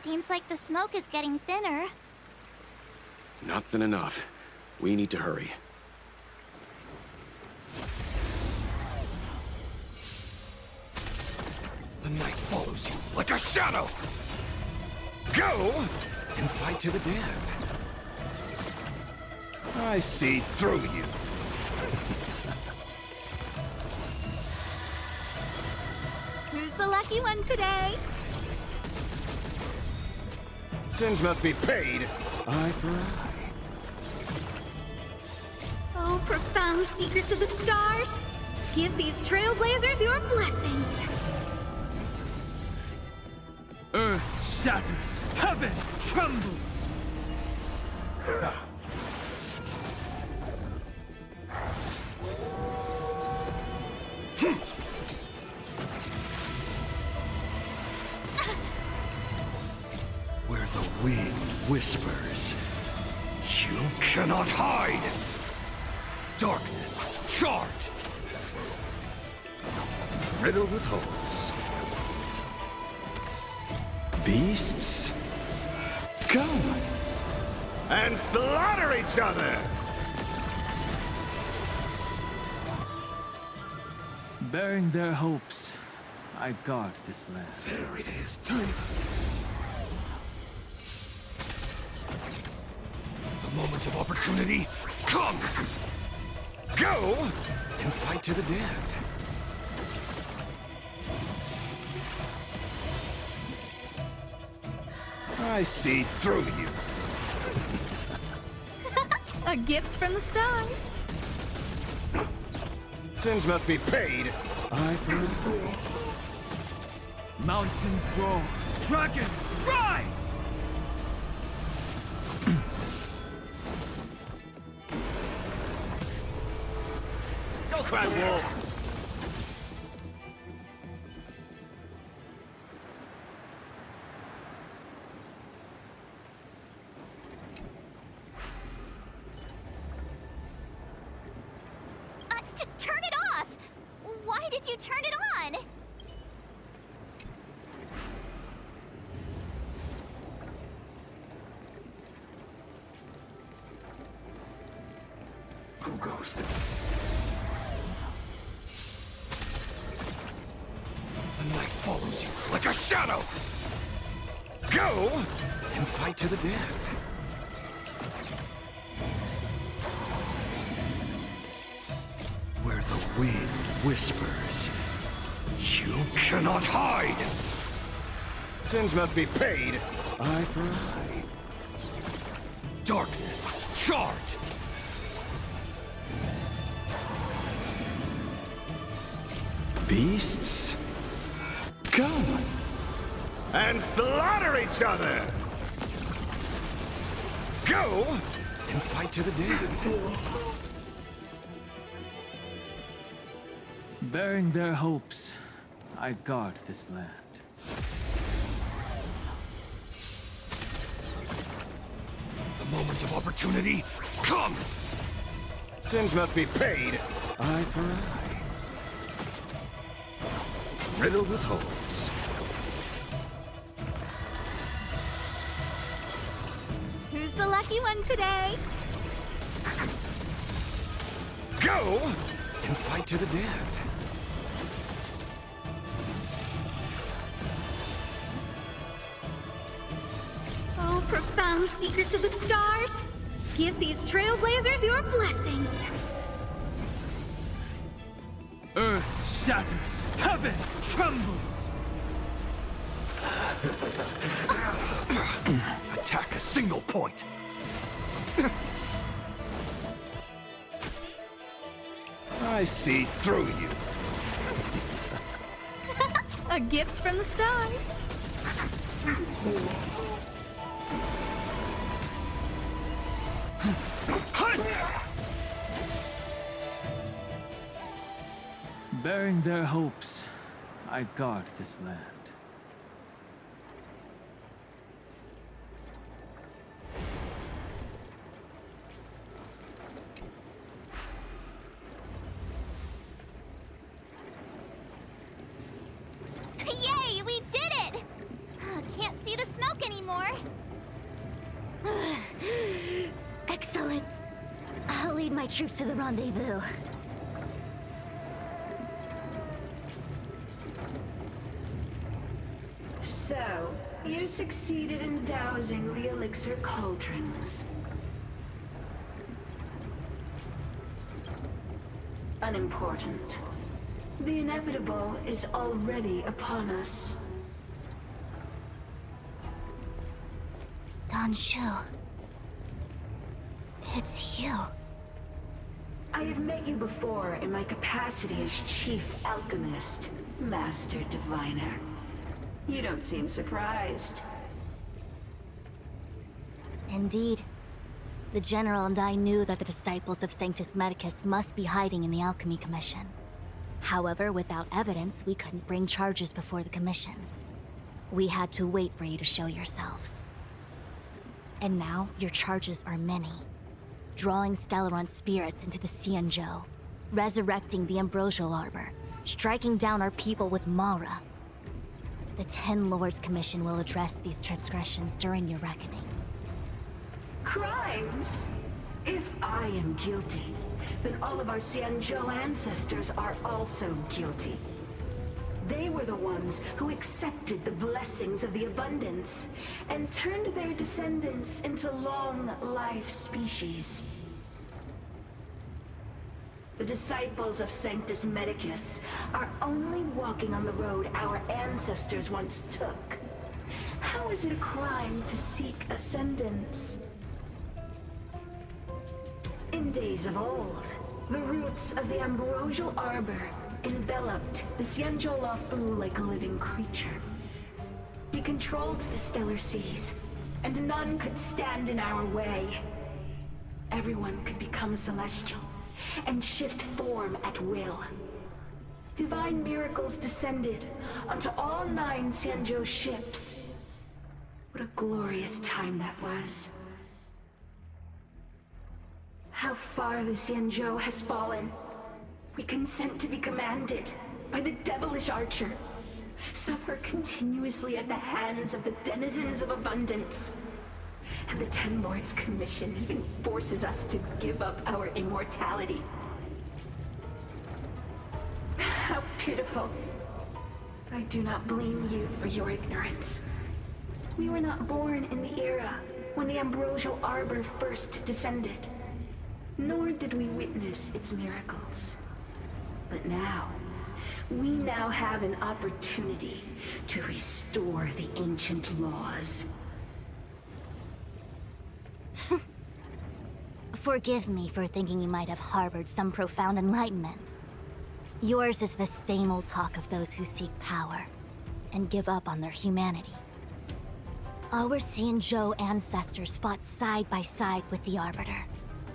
Seems like the smoke is getting thinner. Not thin enough. We need to hurry. The night follows you like a shadow! Go and fight to the death. I see through you. Who's the lucky one today? Sins must be paid. Eye for eye. Oh, profound secrets of the stars. Give these trailblazers your blessing. Earth shatters, heaven trembles. Where the wind whispers, you cannot hide. Darkness charred, riddled with holes. Beasts, come and slaughter each other. Bearing their hopes, I guard this land. There it is. The moment of opportunity comes. Go and fight to the death. I see through you. A gift from the stars. Sins must be paid. Eye for eye. Mountains roar, dragons rise! Go, Crab Wolf! Turn it off! Why did you turn it on? Who goes there? The night follows you like a shadow! Go and fight to the death. Where the wind whispers, you cannot hide! Sins must be paid. Eye for eye. Darkness charred. Beasts, come and slaughter each other! Go and fight to the death. Bearing their hopes, I guard this land. The moment of opportunity comes! Sins must be paid. Eye for eye. Riddled with holes. Who's the lucky one today? Go and fight to the death. Oh, profound secrets of the stars. Give these trailblazers your blessing. Earth shatters, heaven trembles. Attack a single point. I see through you. A gift from the stars. Bearing their hopes, I guard this land. Yay, we did it! Can't see the smoke anymore. my troops to the rendezvous. So, you succeeded in dousing the elixir cauldrons. Unimportant. The inevitable is already upon us. Danshu. It's you. I have met you before in my capacity as Chief Alchemist, Master Diviner. You don't seem surprised. Indeed. The General and I knew that the disciples of Sanctus Medicus must be hiding in the Alchemy Commission. However, without evidence, we couldn't bring charges before the commissions. We had to wait for you to show yourselves. And now, your charges are many. Drawing Stellaron spirits into the Xianzhou, resurrecting the Ambrosial Arbor, striking down our people with Mara. The Ten Lords Commission will address these transgressions during your reckoning. Crimes? If I am guilty, then all of our Xianzhou ancestors are also guilty. They were the ones who accepted the blessings of the abundance and turned their descendants into long-life species. The disciples of Sanctus Medicus are only walking on the road our ancestors once took. How is it a crime to seek ascendance? In days of old, the roots of the Ambrosial Arbor enveloped the Xianzhou Luofu like a living creature. We controlled the stellar seas, and none could stand in our way. Everyone could become celestial and shift form at will. Divine miracles descended onto all 9 Xianzhou ships. What a glorious time that was. How far the Xianzhou has fallen. We consent to be commanded by the devilish archer. Suffer continuously at the hands of the denizens of abundance. And the Ten Lords Commission even forces us to give up our immortality. How pitiful. I do not blame you for your ignorance. We were not born in the era when the Ambrosial Arbor first descended. Nor did we witness its miracles. But now, we now have an opportunity to restore the ancient laws. Forgive me for thinking you might have harbored some profound enlightenment. Yours is the same old talk of those who seek power and give up on their humanity. Our Xianzhou ancestors fought side by side with the Arbiter,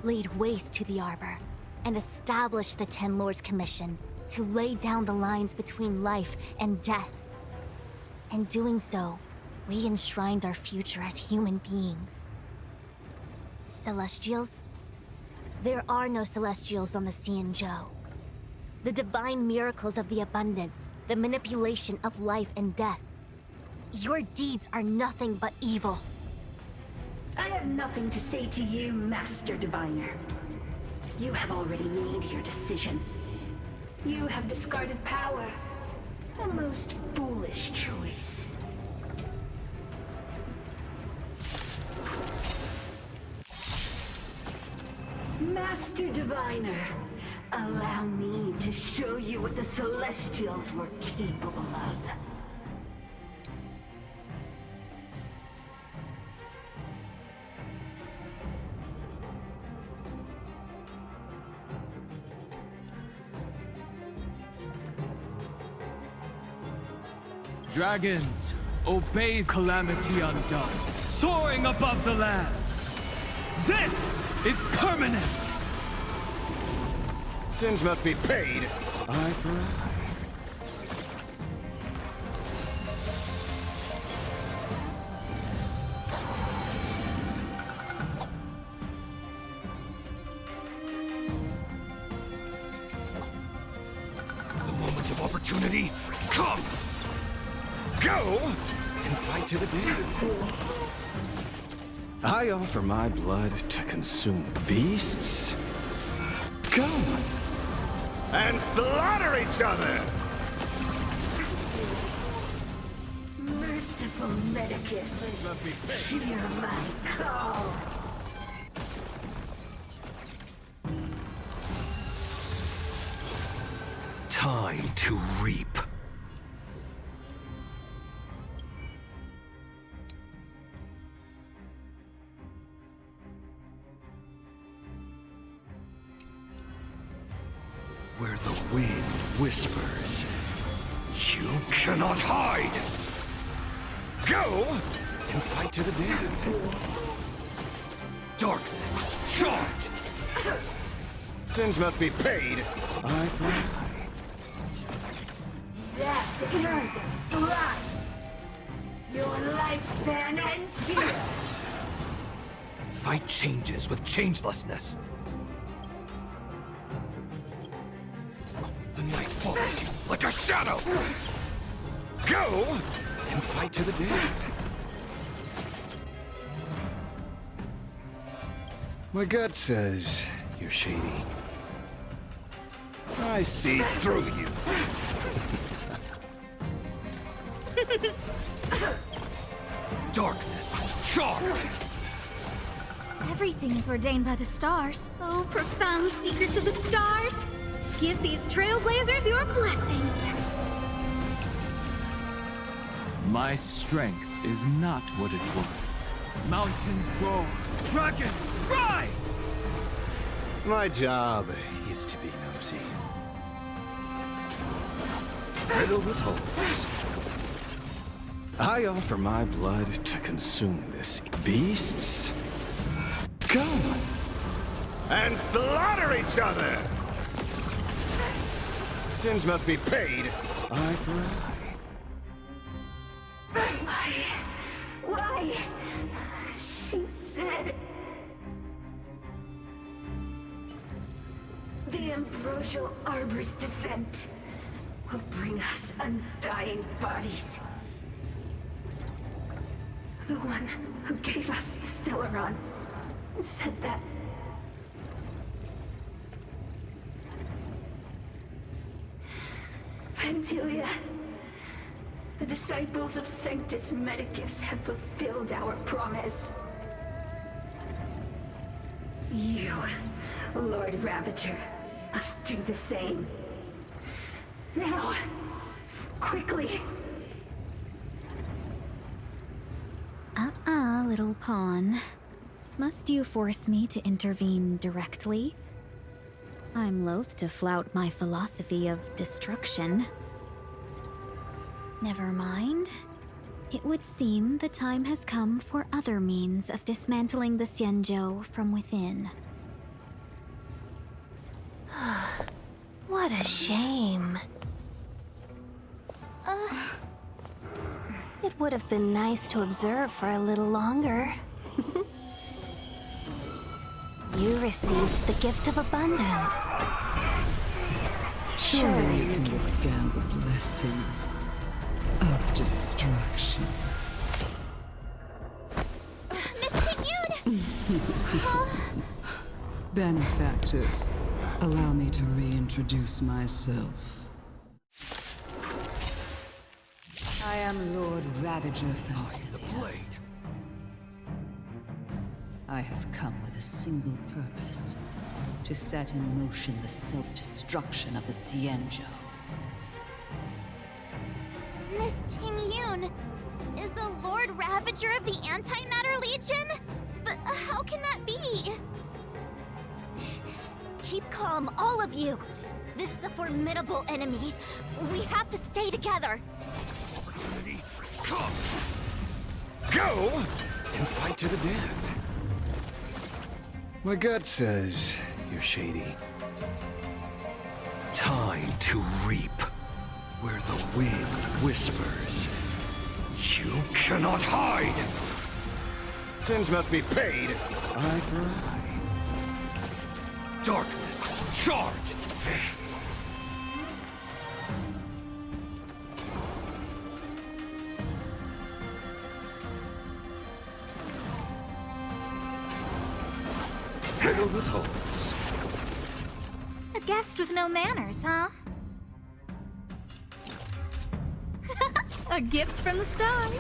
laid waste to the Arbor, and established the Ten Lords Commission to lay down the lines between life and death. In doing so, we enshrined our future as human beings. Celestials? There are no Celestials on the Xianzhou. The divine miracles of the abundance, the manipulation of life and death. Your deeds are nothing but evil. I have nothing to say to you, Master Diviner. You have already made your decision. You have discarded power. A most foolish choice. Master Diviner, allow me to show you what the Celestials were capable of. Dragons, obey Calamity Undone, soaring above the lands. This is permanence! Sins must be paid. Eye for eye. The moment of opportunity comes! Go and fight to the death. I offer my blood to consume beasts Come and slaughter each other! Merciful Medicus, Must be hear my call. Time to reap. Where the wind whispers, you cannot hide! Go and fight to the death. Darkness, charge! Sins must be paid. Eye for eye. Death is life. Your lifespan ends here. Fight changes with changelessness. The night follows you like a shadow. Go and fight to the death. My gut says you're shady. I see through you. Darkness, charge! Everything is ordained by the stars. Oh, profound secrets of the stars! Give these trailblazers your blessing! My strength is not what it was. Mountains roar, dragons rise! My job is to be nosy. Riddled with holes. I offer my blood to consume this. Beasts, come and slaughter each other! Sins must be paid. Eye for eye. Why? She said... The Ambrosial Arbor's descent will bring us undying bodies. The one who gave us the Stellaron said that. Pantilia, the disciples of Sanctus Medicus have fulfilled our promise. You, Lord Ravager, must do the same. Now, quickly. Little pawn. Must you force me to intervene directly? I'm loath to flout my philosophy of destruction. Never mind. It would seem the time has come for other means of dismantling the Xianzhou from within. What a shame. It would have been nice to observe for a little longer. You received the gift of abundance. Surely you can withstand the blessing of destruction. Miss Pingyun! Benefactors, allow me to reintroduce myself. I am Lord Ravager Fountain. The blade. I have come with a single purpose. To set in motion the self-destruction of the Xianzhou. Miss Tingyun! Is the Lord Ravager of the Antimatter Legion? But how can that be? Keep calm, all of you. This is a formidable enemy. We have to stay together. Opportunity, come! Go and fight to the death. My gut says you're shady. Time to reap. Where the wind whispers, you cannot hide! Sins must be paid. Eye for eye. Darkness, charge! Riddled with holes. guest with no manners, huh? A gift from the stars.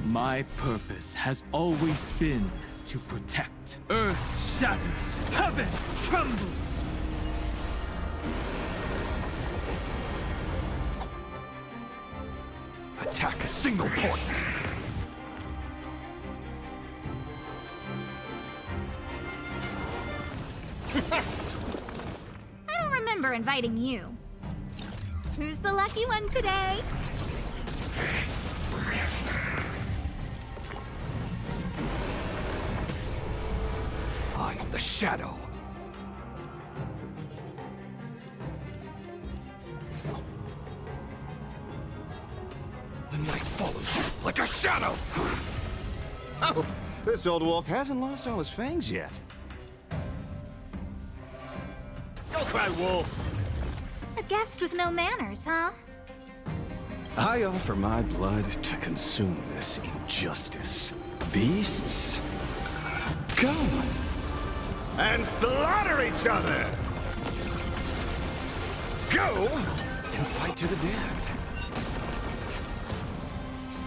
My purpose has always been to protect. Earth shatters, heaven trembles. Attack a single point. I don't remember inviting you. Who's the lucky one today? I am the Shadow. The night follows you like a shadow! Oh, this old wolf hasn't lost all his fangs yet. Go cry, wolf! A guest with no manners, huh? I offer my blood to consume this injustice. Beasts, come And slaughter each other! Go! and fight to the death.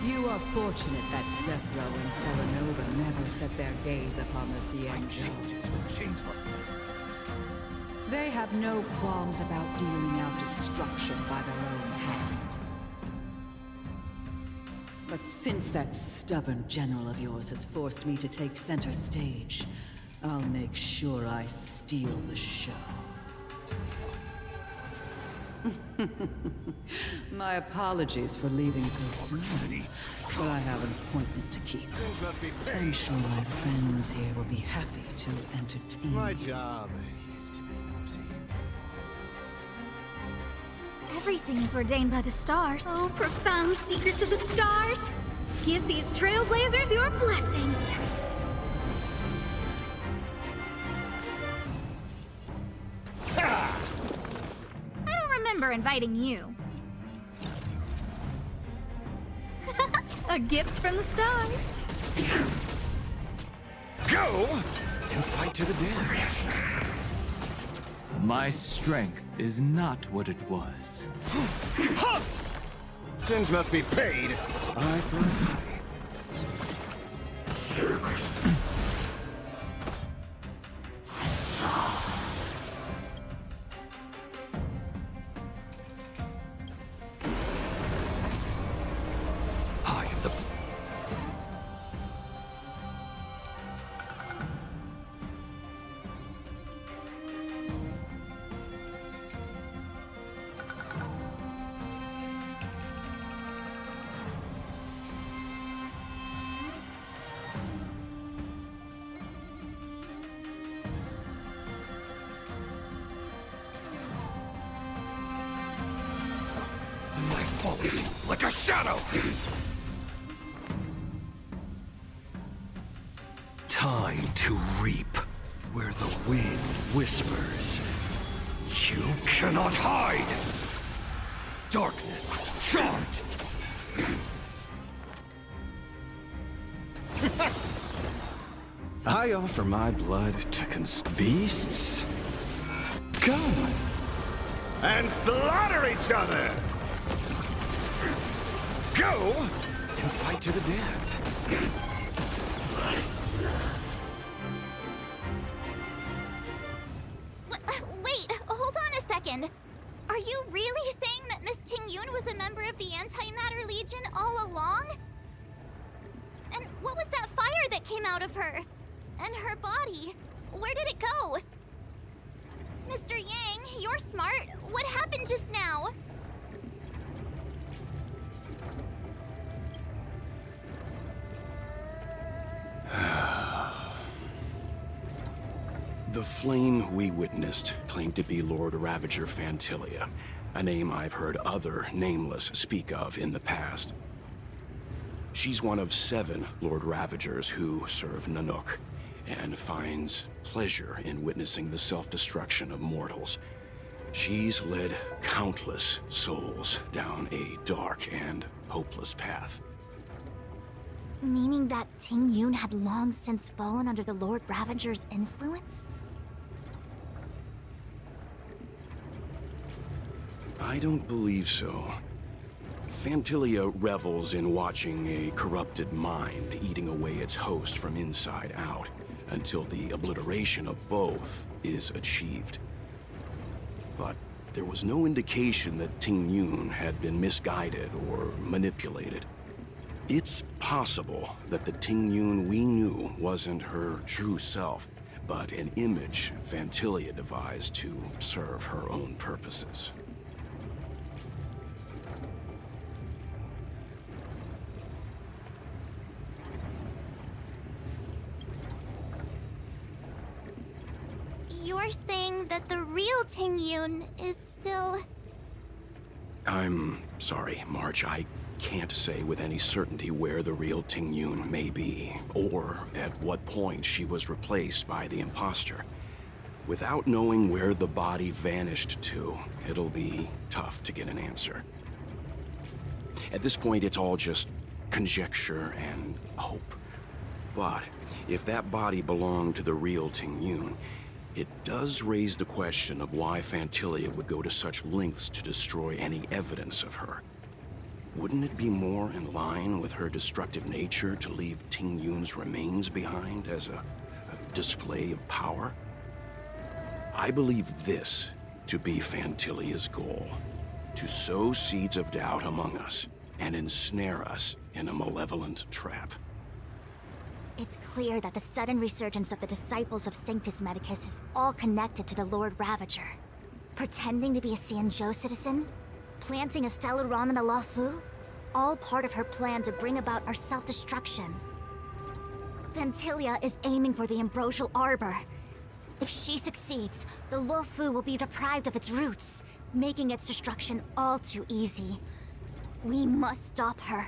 You are fortunate that Zephyro and Serenova never set their gaze upon the Cienjo. Changes with changelessness. They have no qualms about dealing out destruction by their own hand. But since that stubborn general of yours has forced me to take center stage, I'll make sure I steal the show. My apologies for leaving so soon, but I have an appointment to keep. Things must be I'm paid. sure my friends here will be happy to entertain My you. job. Is to be nosy. Everything is ordained by the stars. Oh, profound secrets of the stars. Give these trailblazers your blessing. I don't remember inviting you. A gift from the stars. Go! And fight to the death. My strength is not what it was. Sins must be paid. Eye for an eye. I am the... The night follows you like a shadow! Time to reap where the wind whispers. You cannot hide! Darkness, charge! I offer my blood to beasts, come And slaughter each other! Go! and fight to the death. Wait, hold on a second. Are you really saying that Miss Ting-Yun was a member of the Antimatter Legion all along? And what was that fire that came out of her? And her body? Where did it go? Mr. Yang, you're smart. What happened just now? The flame we witnessed claimed to be Lord Ravager Phantilia, a name I've heard other Nameless speak of in the past. She's one of 7 Lord Ravagers who serve Nanook, and finds pleasure in witnessing the self-destruction of mortals. She's led countless souls down a dark and hopeless path. Meaning that Ting Yun had long since fallen under the Lord Ravager's influence? I don't believe so. Phantilia revels in watching a corrupted mind eating away its host from inside out, until the obliteration of both is achieved. But there was no indication that Ting Yun had been misguided or manipulated. It's possible that the Ting Yun we knew wasn't her true self, but an image Phantilia devised to serve her own purposes. You're saying that the real Ting Yun is still... I'm sorry, March. I can't say with any certainty where the real Ting Yun may be, or at what point she was replaced by the imposter. Without knowing where the body vanished to, it'll be tough to get an answer. At this point, it's all just conjecture and hope. But if that body belonged to the real Ting Yun, it does raise the question of why Phantilia would go to such lengths to destroy any evidence of her. Wouldn't it be more in line with her destructive nature to leave Ting Yun's remains behind as a display of power? I believe this to be Phantilia's goal: to sow seeds of doubt among us and ensnare us in a malevolent trap. It's clear that the sudden resurgence of the disciples of Sanctus Medicus is all connected to the Lord Ravager. Pretending to be a Xianzhou citizen? Planting a Stellaron in the Luofu? All part of her plan to bring about our self-destruction. Phantilia is aiming for the Ambrosial Arbor. If she succeeds, the Luofu will be deprived of its roots, making its destruction all too easy. We must stop her.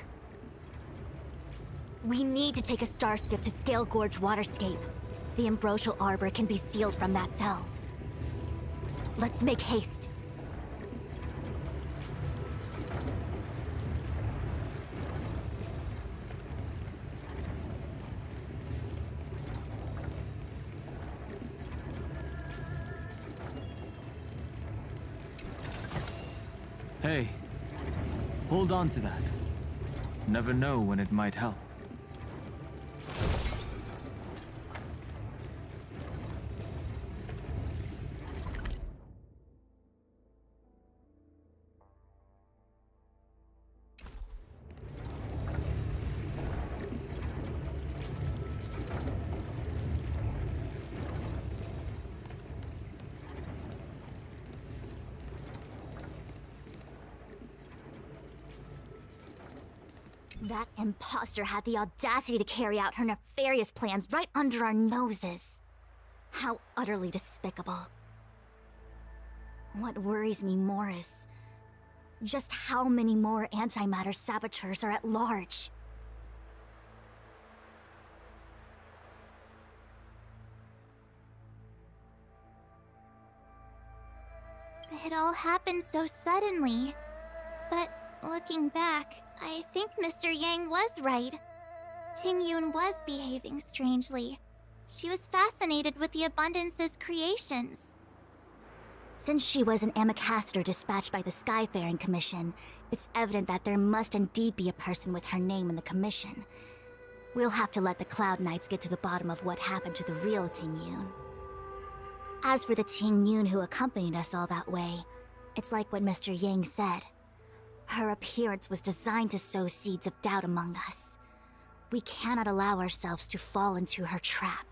We need to take a Starskiff to Scale Gorge Waterscape. The Ambrosial Arbor can be sealed from that delve. Let's make haste. Hey, hold on to that. Never know when it might help. That imposter had the audacity to carry out her nefarious plans right under our noses. How utterly despicable. What worries me more is just how many more antimatter saboteurs are at large. It all happened so suddenly. But looking back, I think Mr. Yang was right. Ting Yun was behaving strangely. She was fascinated with the Abundance's creations. Since she was an Amicastor dispatched by the Skyfaring Commission, it's evident that there must indeed be a person with her name in the Commission. We'll have to let the Cloud Knights get to the bottom of what happened to the real Ting Yun. As for the Ting Yun who accompanied us all that way, it's like what Mr. Yang said. Her appearance was designed to sow seeds of doubt among us. We cannot allow ourselves to fall into her trap.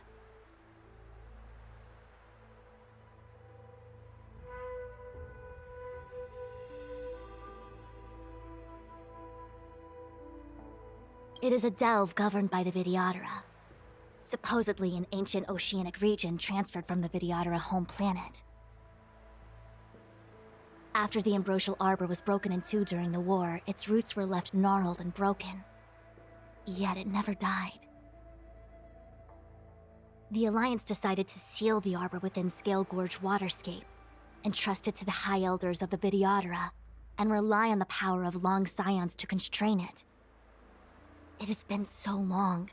It is a delve governed by the Vidyadhara, supposedly an ancient oceanic region transferred from the Vidyadhara home planet. After the Ambrosial Arbor was broken in two during the war, its roots were left gnarled and broken. Yet it never died. The Alliance decided to seal the Arbor within Scale Gorge Waterscape, and trust it to the High Elders of the Vidyadhara, and rely on the power of long scions to constrain it. It has been so long.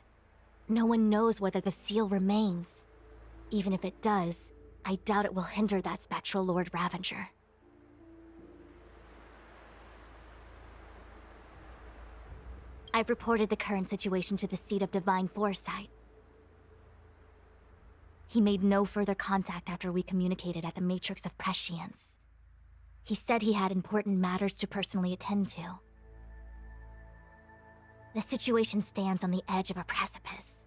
No one knows whether the seal remains. Even if it does, I doubt it will hinder that spectral Lord Ravager. I've reported the current situation to the Seat of Divine Foresight. He made no further contact after we communicated at the Matrix of Prescience. He said he had important matters to personally attend to. The situation stands on the edge of a precipice.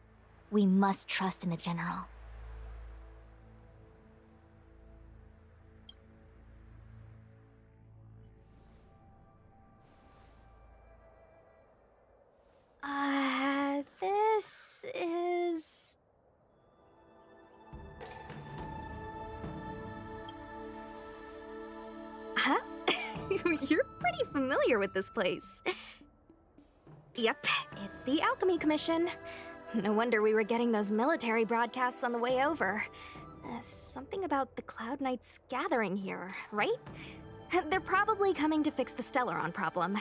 We must trust in the General. This is... Huh? You're pretty familiar with this place. Yep, it's the Alchemy Commission. No wonder we were getting those military broadcasts on the way over. Something about the Cloud Knights gathering here, right? They're probably coming to fix the Stellaron problem.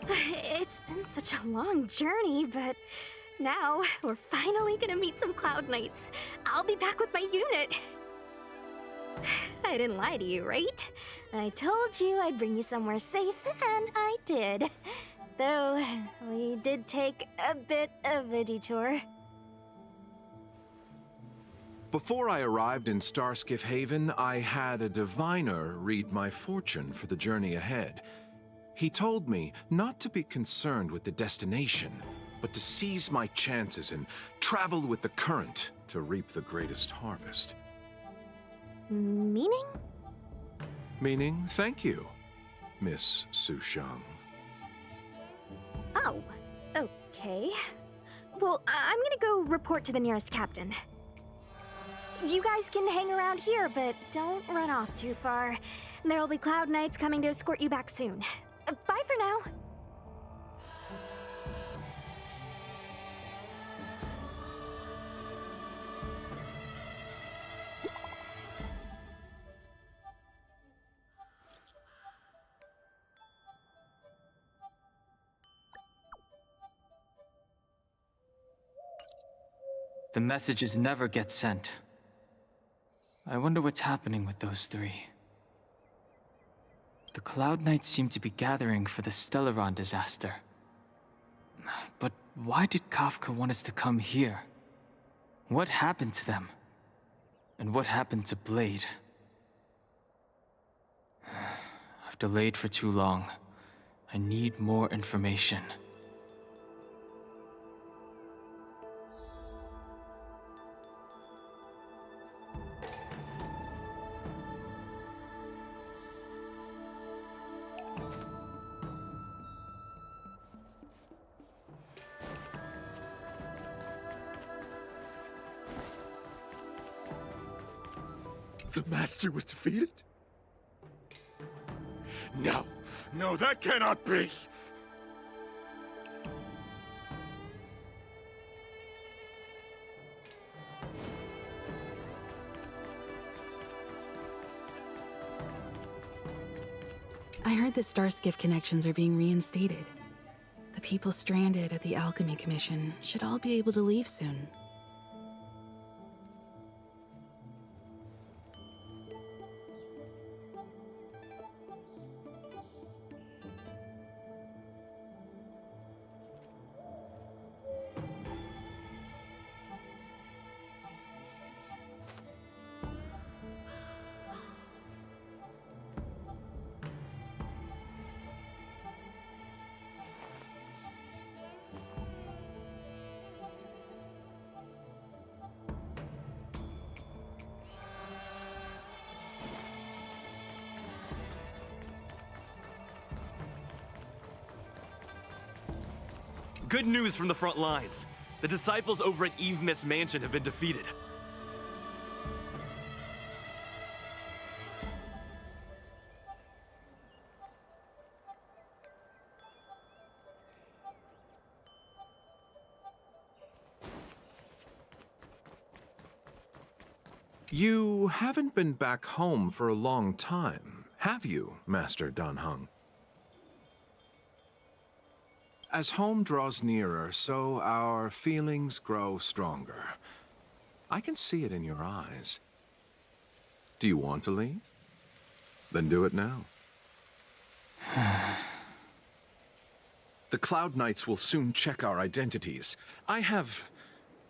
It's been such a long journey, but now we're finally gonna meet some Cloud Knights. I'll be back with my unit. I didn't lie to you, right? I told you I'd bring you somewhere safe, and I did. Though, we did take a bit of a detour. Before I arrived in Starskiff Haven, I had a diviner read my fortune for the journey ahead. He told me not to be concerned with the destination, but to seize my chances and travel with the current to reap the greatest harvest. Meaning? Meaning, thank you, Miss Sushang. Oh, okay. Well, I'm gonna go report to the nearest captain. You guys can hang around here, but don't run off too far. There'll be Cloud Knights coming to escort you back soon. Bye for now. The messages never get sent. I wonder what's happening with those three. The Cloud Knights seem to be gathering for the Stellaron disaster. But why did Kafka want us to come here? What happened to them? And what happened to Blade? I've delayed for too long. I need more information. The Master was defeated? No. No, that cannot be! I heard the Starskiff connections are being reinstated. The people stranded at the Alchemy Commission should all be able to leave soon. Good news from the front lines. The disciples over at Eve Mist Mansion have been defeated. You haven't been back home for a long time, Have you, Master Dan Heng? As home draws nearer, so our feelings grow stronger. I can see it in your eyes. Do you want to leave? Then do it now. The Cloud Knights will soon check our identities. I have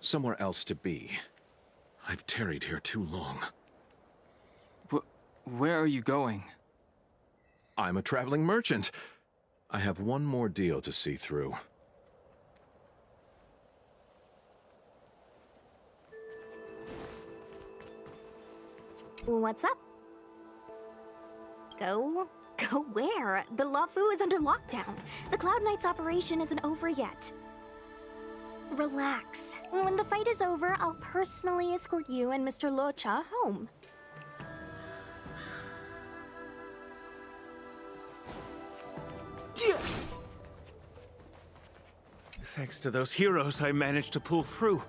somewhere else to be. I've tarried here too long. Where are you going? I'm a traveling merchant. I have one more deal to see through. What's up? Go where? The Luofu is under lockdown. The Cloud Knights operation isn't over yet. Relax. When the fight is over, I'll personally escort you and Mr. Luocha home. Thanks to those heroes, I managed to pull through.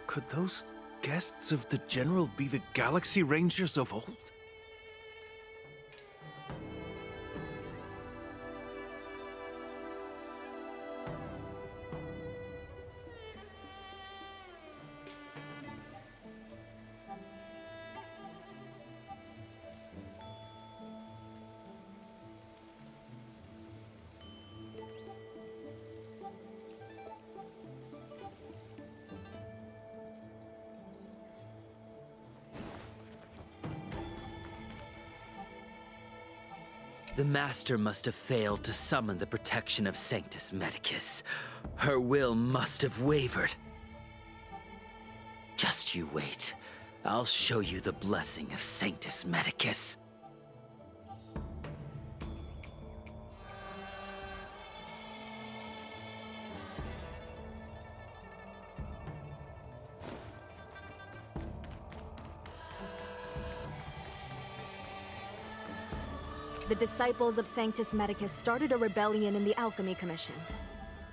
Could those guests of the General be the Galaxy Rangers of old? The Master must have failed to summon the protection of Sanctus Medicus. Her will must have wavered. Just you wait. I'll show you the blessing of Sanctus Medicus. The disciples of Sanctus Medicus started a rebellion in the Alchemy Commission.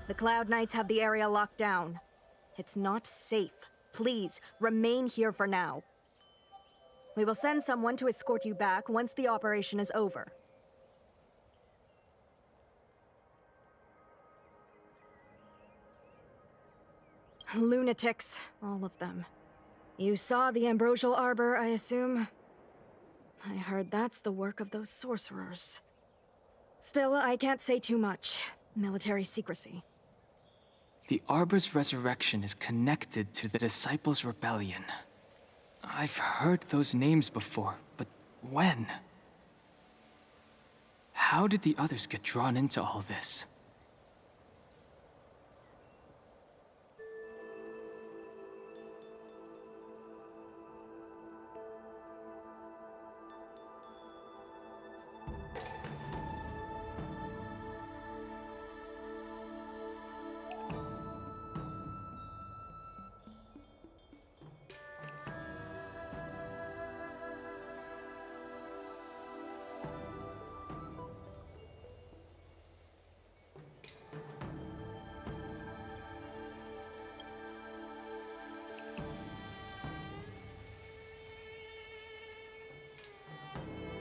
The Cloud Knights have the area locked down. It's not safe. Please, remain here for now. We will send someone to escort you back once the operation is over. Lunatics, all of them. You saw the Ambrosial Arbor, I assume? I heard that's the work of those sorcerers. Still, I can't say too much. Military secrecy. The Arbor's resurrection is connected to the Disciples' Rebellion. I've heard those names before, but when? How did the others get drawn into all this?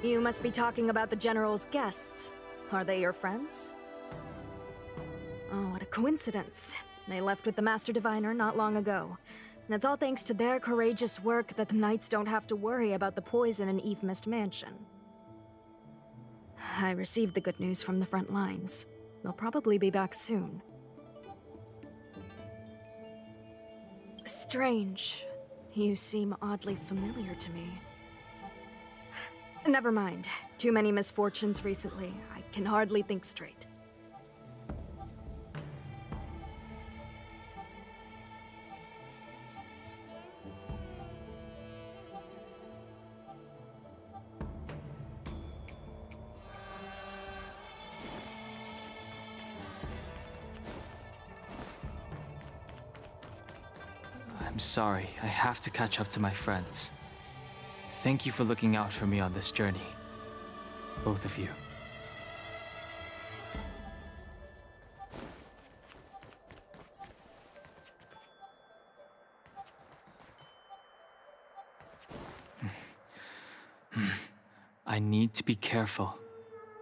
You must be talking about the General's guests. Are they your friends? Oh, what a coincidence. They left with the Master Diviner not long ago. And it's all thanks to their courageous work that the Knights don't have to worry about the poison in Eve Mist Mansion. I received the good news from the front lines. They'll probably be back soon. Strange. You seem oddly familiar to me. Never mind. Too many misfortunes recently. I can hardly think straight. I'm sorry. I have to catch up to my friends. Thank you for looking out for me on this journey. Both of you. I need to be careful.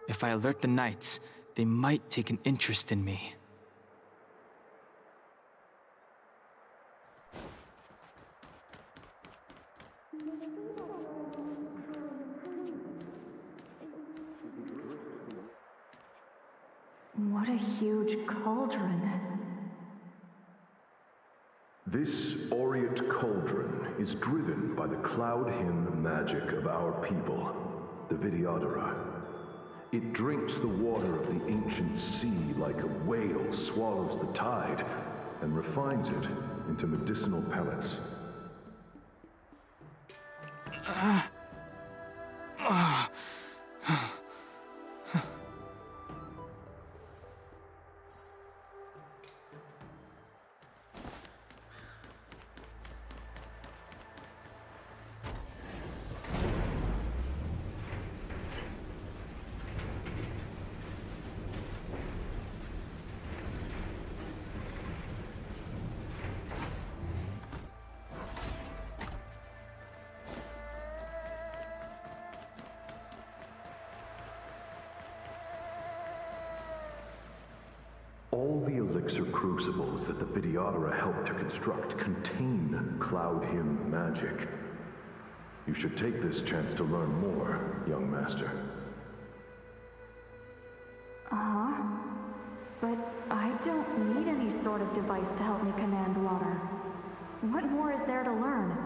If I alert the knights, they might take an interest in me. What a huge cauldron. This aureate cauldron is driven by the cloud hymn magic of our people, the Vidyadhara. It drinks the water of the ancient sea like a whale swallows the tide, and refines it into medicinal pellets. All the elixir crucibles that the Vidyadhara helped to construct contain cloud hymn magic. You should take this chance to learn more, young master. Uh-huh. But I don't need any sort of device to help me command water. What more is there to learn?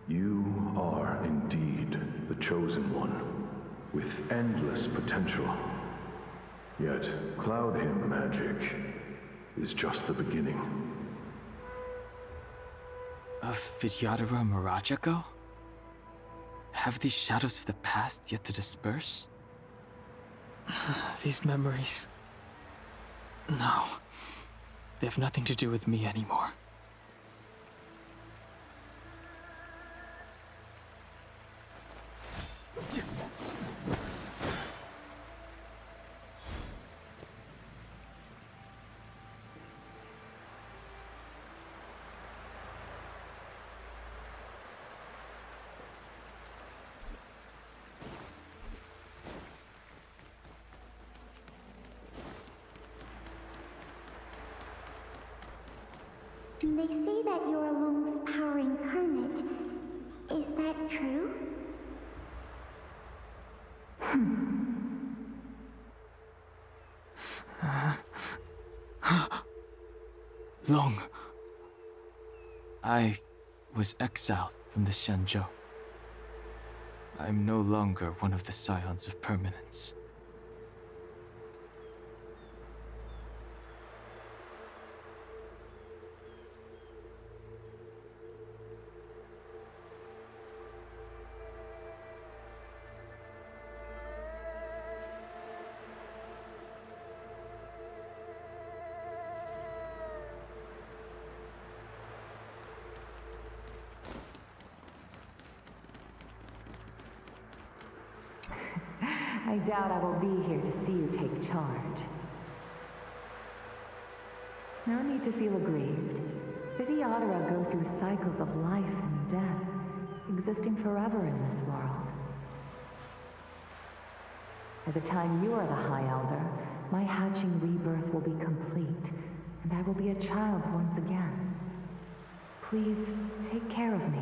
You are indeed the chosen one, with endless potential. Yet, cloud hymn magic is just the beginning. Of Vidyadhara Mirajago? Have these shadows of the past yet to disperse? These memories... No. They have nothing to do with me anymore. They say that you're Lung's power incarnate. Is that true? Lung. I was exiled from the Xianzhou. I'm no longer one of the Scions of Permanence. I doubt I will be here to see you take charge. No need to feel aggrieved. Vidyadhara go through cycles of life and death, existing forever in this world. By the time you are the High Elder, my hatching rebirth will be complete, and I will be a child once again. Please, take care of me.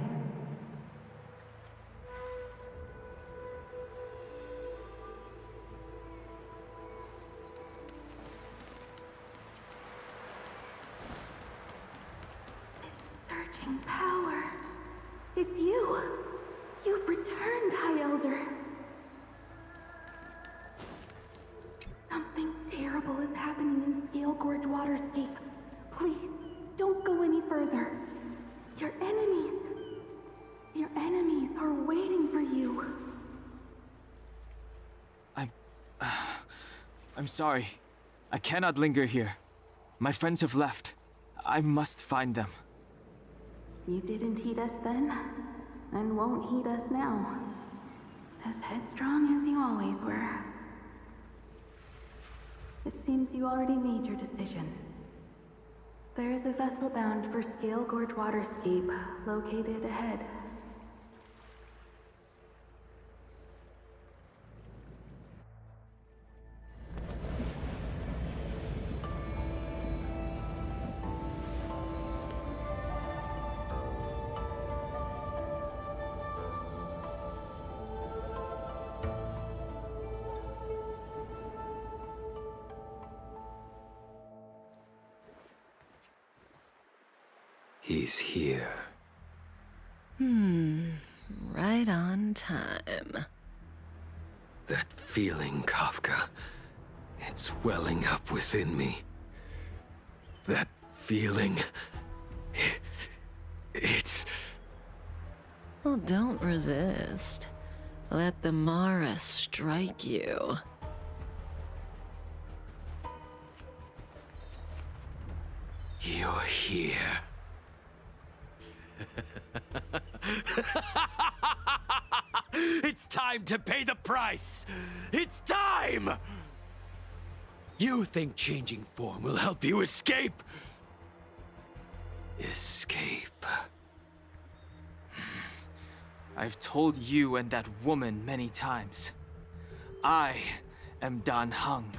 Power. It's you. You've returned, High Elder. Something terrible is happening in Scale Gorge Waterscape. Please, don't go any further. Your enemies are waiting for you. I'm sorry. I cannot linger here. My friends have left. I must find them. You didn't heed us then, and won't heed us now. As headstrong as you always were. It seems you already made your decision. There is a vessel bound for Scale Gorge Waterscape, located ahead. He's here. Right on time. That feeling, Kafka. It's welling up within me. That feeling... It's... Well, don't resist. Let the Mara strike you. You're here. It's time to pay the price! It's time! You think changing form will help you escape? Escape. I've told you and that woman many times. I am Dan Heng.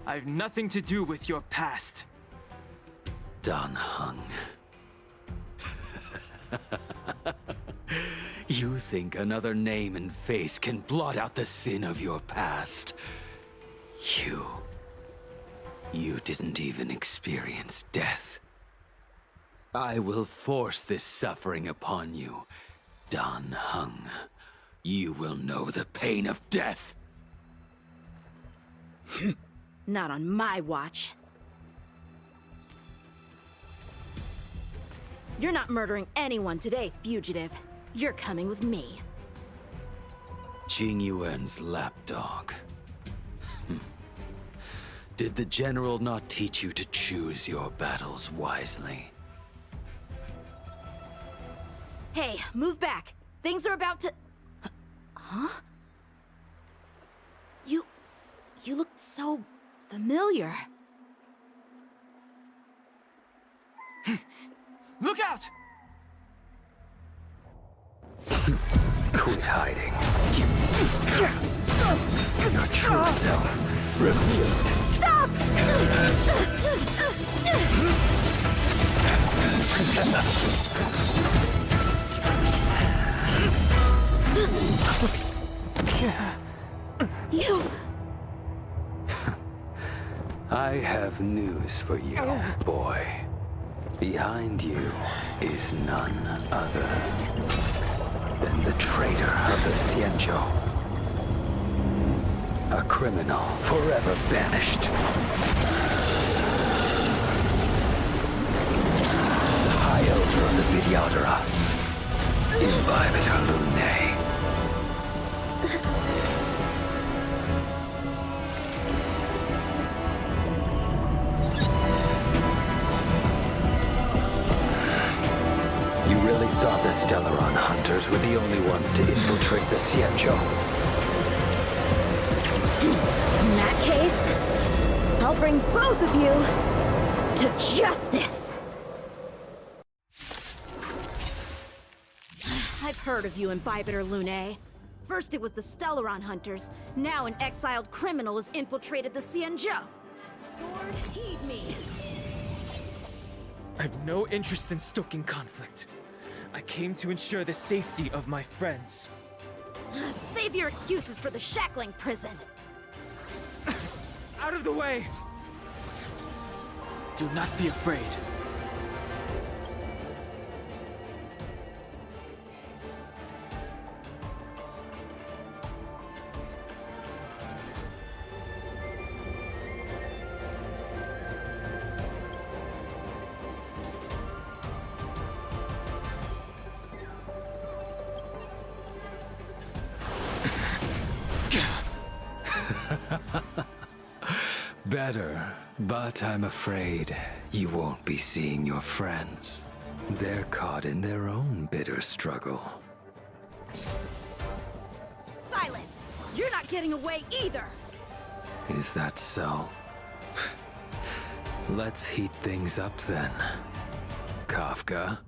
I've nothing to do with your past. Dan Heng. You think another name and face can blot out the sin of your past? You didn't even experience death. I will force this suffering upon you, Dan Heng. You will know the pain of death. Not on my watch. You're not murdering anyone today, fugitive. You're coming with me. Jing Yuan's lapdog. Did the General not teach you to choose your battles wisely? Hey, move back. Things are about to... Huh? You look so familiar. Look out! Quit hiding. Your true self revealed. Stop! You... I have news for you, boy. Behind you is none other than the traitor of the Xianzhou. A criminal forever banished. The High Elder of the Vidyadhara, Imbibitor Lunae. You really thought the Stellaron hunters were the only ones to infiltrate the Xianzhou? In that case, I'll bring both of you to justice! I've heard of you, Imbibitor Lunae. First it was the Stellaron hunters, now an exiled criminal has infiltrated the Xianzhou. Sword, heed me! I've no interest in stoking conflict. I came to ensure the safety of my friends. Save your excuses for the shackling prison! Out of the way! Do not be afraid. Better, but I'm afraid you won't be seeing your friends. They're caught in their own bitter struggle. Silence! You're not getting away either! Is that so? Let's heat things up then. Kafka?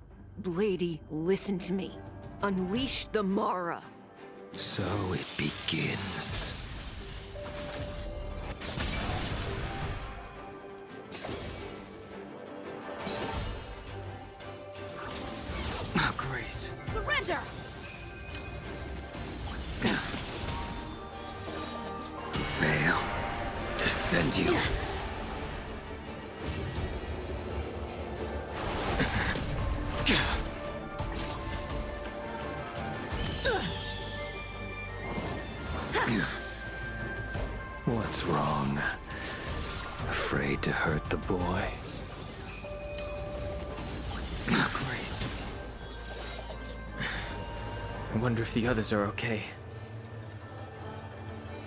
Blady, listen to me. Unleash the Mara. So it begins. Grace. Surrender! Fail to send you. Afraid to hurt the boy? Grace. I wonder if the others are okay.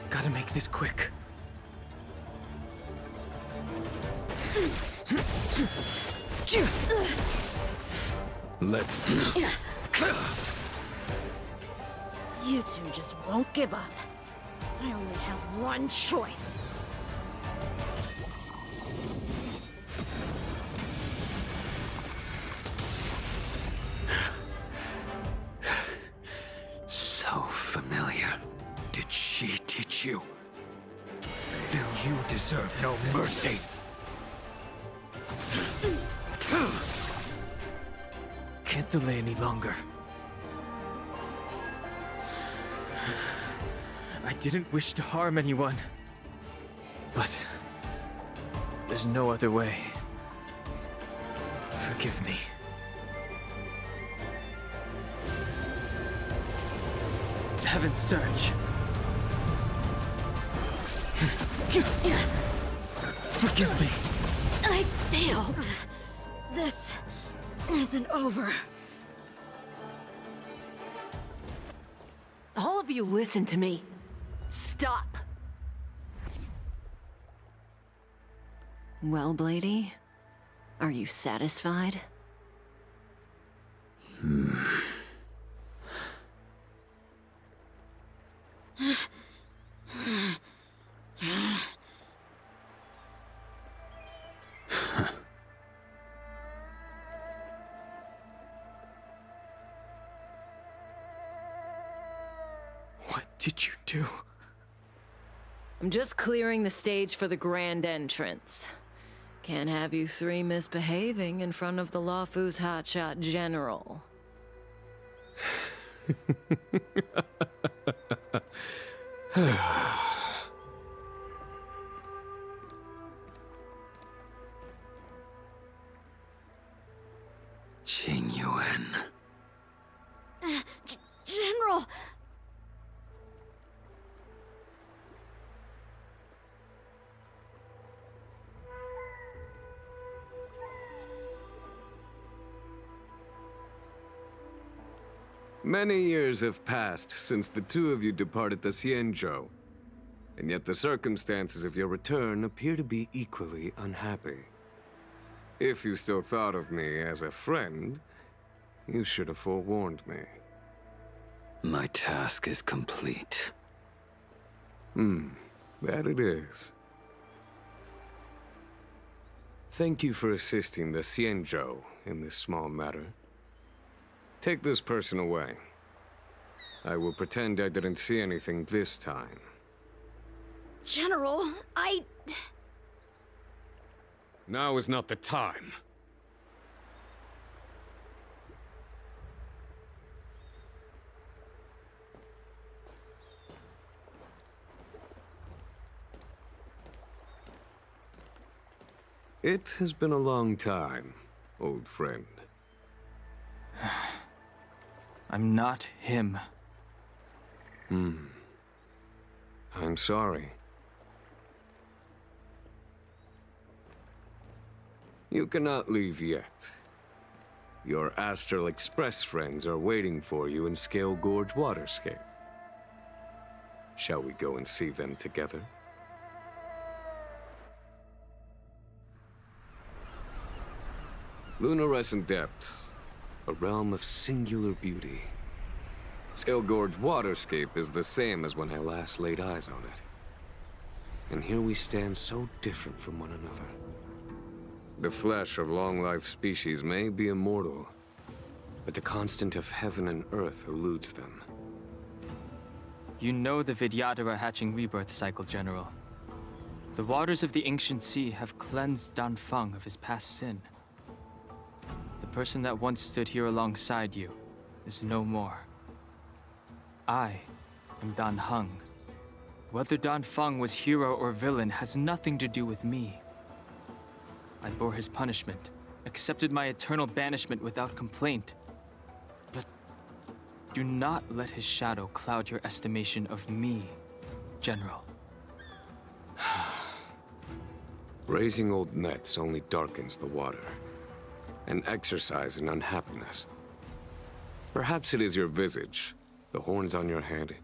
Gotta make this quick. Let's... You two just won't give up. I only have one choice. So familiar. Did she teach you? Then you deserve no mercy. Can't delay any longer. I didn't wish to harm anyone. But there's no other way. Forgive me. Heaven's Surge. Forgive me. I failed. This isn't over. All of you listen to me. Stop. Well, Blady, are you satisfied? What did you do? I'm just clearing the stage for the grand entrance. Can't have you three misbehaving in front of the Luofu's hotshot general. Qingyuan. General! Many years have passed since the two of you departed the Xianzhou, and yet the circumstances of your return appear to be equally unhappy. If you still thought of me as a friend, you should have forewarned me. My task is complete. That it is. Thank you for assisting the Xianzhou in this small matter. Take this person away. I will pretend I didn't see anything this time. General, Now is not the time. It has been a long time, old friend. I'm not him. I'm sorry. You cannot leave yet. Your Astral Express friends are waiting for you in Scale Gorge Waterscape. Shall we go and see them together? Lunarescent Depths, a realm of singular beauty. Scale Gorge Waterscape is the same as when I last laid eyes on it. And here we stand so different from one another. The flesh of long-life species may be immortal, but the constant of heaven and earth eludes them. You know the Vidyadhara hatching rebirth cycle, General. The waters of the ancient sea have cleansed Danfeng of his past sin. The person that once stood here alongside you is no more. I am Dan Heng. Whether Danfeng was hero or villain has nothing to do with me. I bore his punishment, accepted my eternal banishment without complaint. But do not let his shadow cloud your estimation of me, General. Raising old nets only darkens the water, an exercise in unhappiness. Perhaps it is your visage, the horns on your head,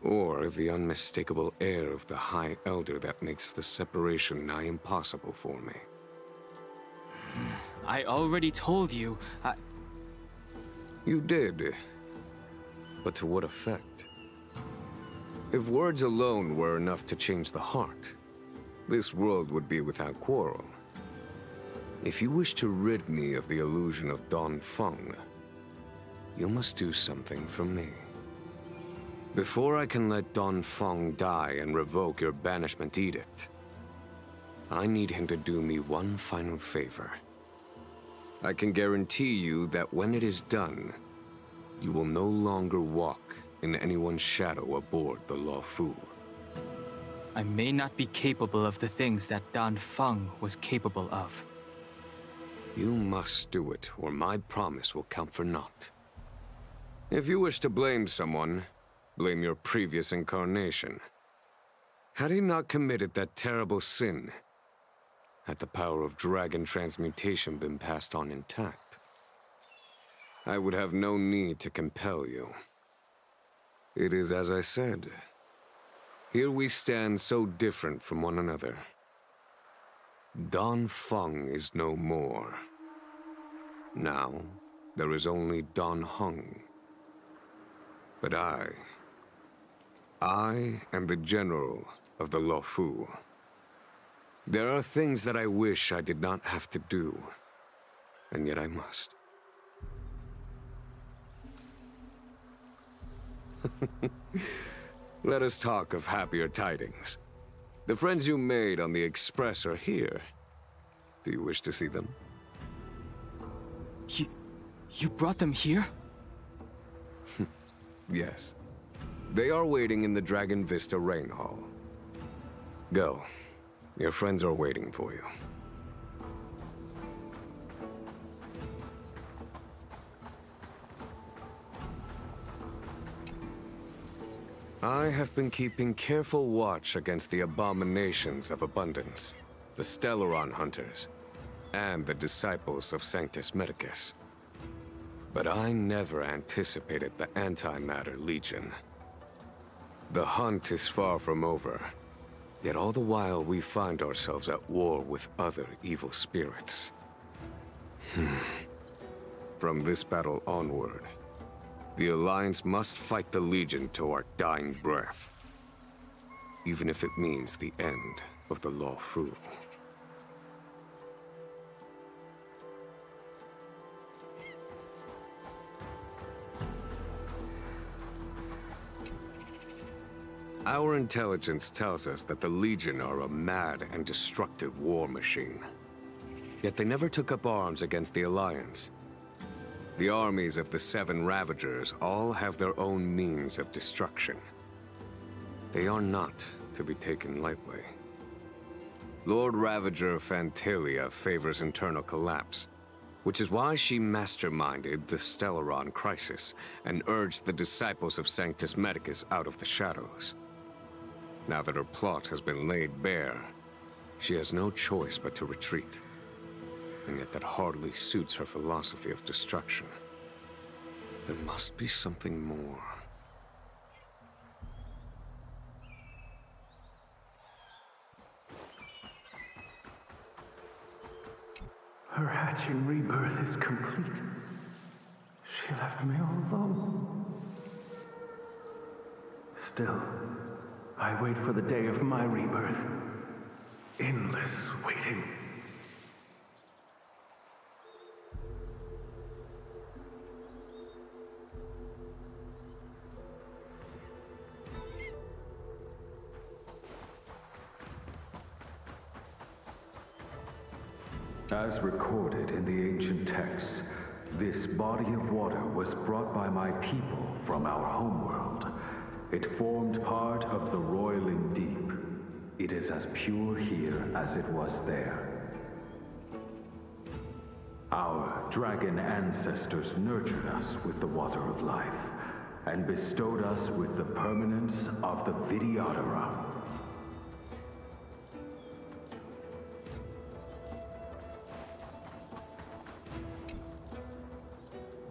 or the unmistakable air of the High Elder that makes the separation nigh impossible for me. I already told you, You did. But to what effect? If words alone were enough to change the heart, this world would be without quarrel. If you wish to rid me of the illusion of Dongfeng, you must do something for me. Before I can let Dongfeng die and revoke your banishment edict, I need him to do me one final favor. I can guarantee you that when it is done, you will no longer walk in anyone's shadow aboard the Luofu. I may not be capable of the things that Dongfeng was capable of. You must do it, or my promise will count for naught. If you wish to blame someone, blame your previous incarnation. Had he not committed that terrible sin, had the power of dragon transmutation been passed on intact, I would have no need to compel you. It is as I said. Here we stand so different from one another. Dongfeng is no more. Now, there is only Dongheng. But I am the general of the Luofu. There are things that I wish I did not have to do, and yet I must. Let us talk of happier tidings. The friends you made on the Express are here. Do you wish to see them? You brought them here? Yes. They are waiting in the Dragon Vista Rain Hall. Go. Your friends are waiting for you. I have been keeping careful watch against the abominations of abundance, the Stellaron hunters, and the disciples of Sanctus Medicus. But I never anticipated the Antimatter Legion. The hunt is far from over, yet all the while we find ourselves at war with other evil spirits. From this battle onward, the Alliance must fight the Legion to our dying breath, even if it means the end of the Luofu. Our intelligence tells us that the Legion are a mad and destructive war machine. Yet they never took up arms against the Alliance. The armies of the Seven Ravagers all have their own means of destruction. They are not to be taken lightly. Lord Ravager Phantilia favors internal collapse, which is why she masterminded the Stellaron crisis and urged the disciples of Sanctus Medicus out of the shadows. Now that her plot has been laid bare, she has no choice but to retreat. And yet that hardly suits her philosophy of destruction. There must be something more. Her hatching rebirth is complete. She left me all alone. Still, I wait for the day of my rebirth. Endless waiting. As recorded in the ancient texts, this body of water was brought by my people from our homeworld. It formed part of the roiling deep. It is as pure here as it was there. Our dragon ancestors nurtured us with the water of life, and bestowed us with the permanence of the Vidyadhara.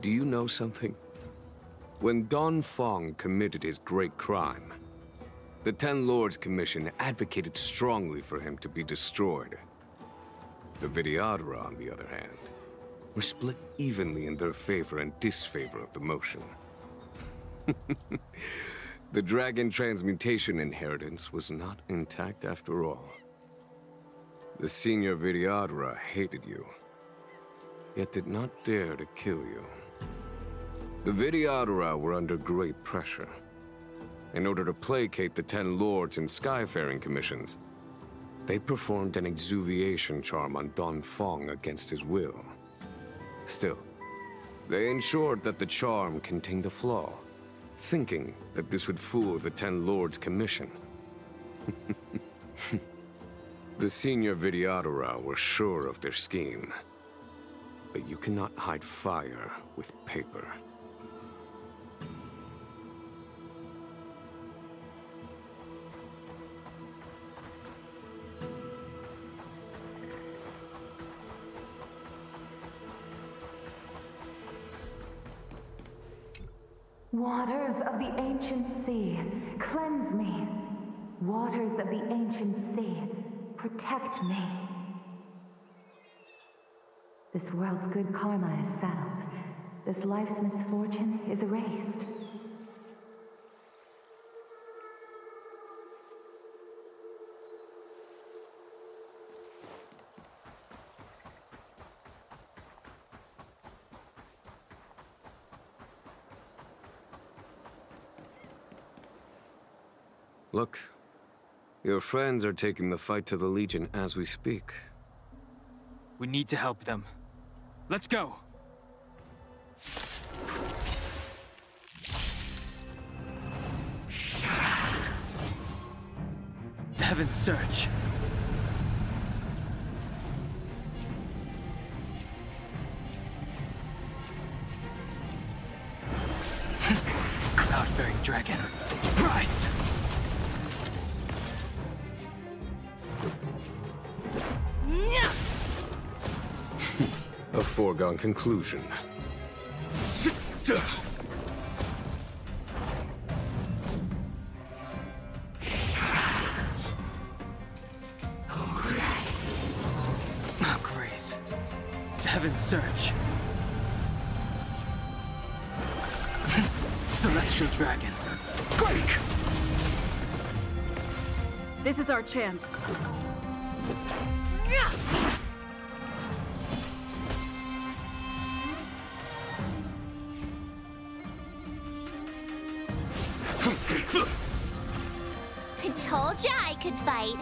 do you know something? When Dongfeng committed his great crime, the Ten Lords Commission advocated strongly for him to be destroyed. The Vidyadhara, on the other hand, were split evenly in their favor and disfavor of the motion. The dragon transmutation inheritance was not intact after all. The senior Vidyadhara hated you, yet did not dare to kill you. The Vidyadhara were under great pressure. In order to placate the Ten Lords and Skyfaring Commissions, they performed an exuviation charm on Dongfeng against his will. Still, they ensured that the charm contained a flaw, thinking that this would fool the Ten Lords Commission. The senior Vidyadhara were sure of their scheme. But you cannot hide fire with paper. Waters of the ancient sea, cleanse me. Waters of the ancient sea, protect me. This world's good karma is settled. This life's misfortune is erased. Look, your friends are taking the fight to the Legion as we speak. We need to help them. Let's go! Heaven's Search. Cloud-bearing dragon. Rise! A foregone conclusion. Oh, Grace. Heaven's Search. Celestial Dragon. Quake! This is our chance. I told ya I could fight.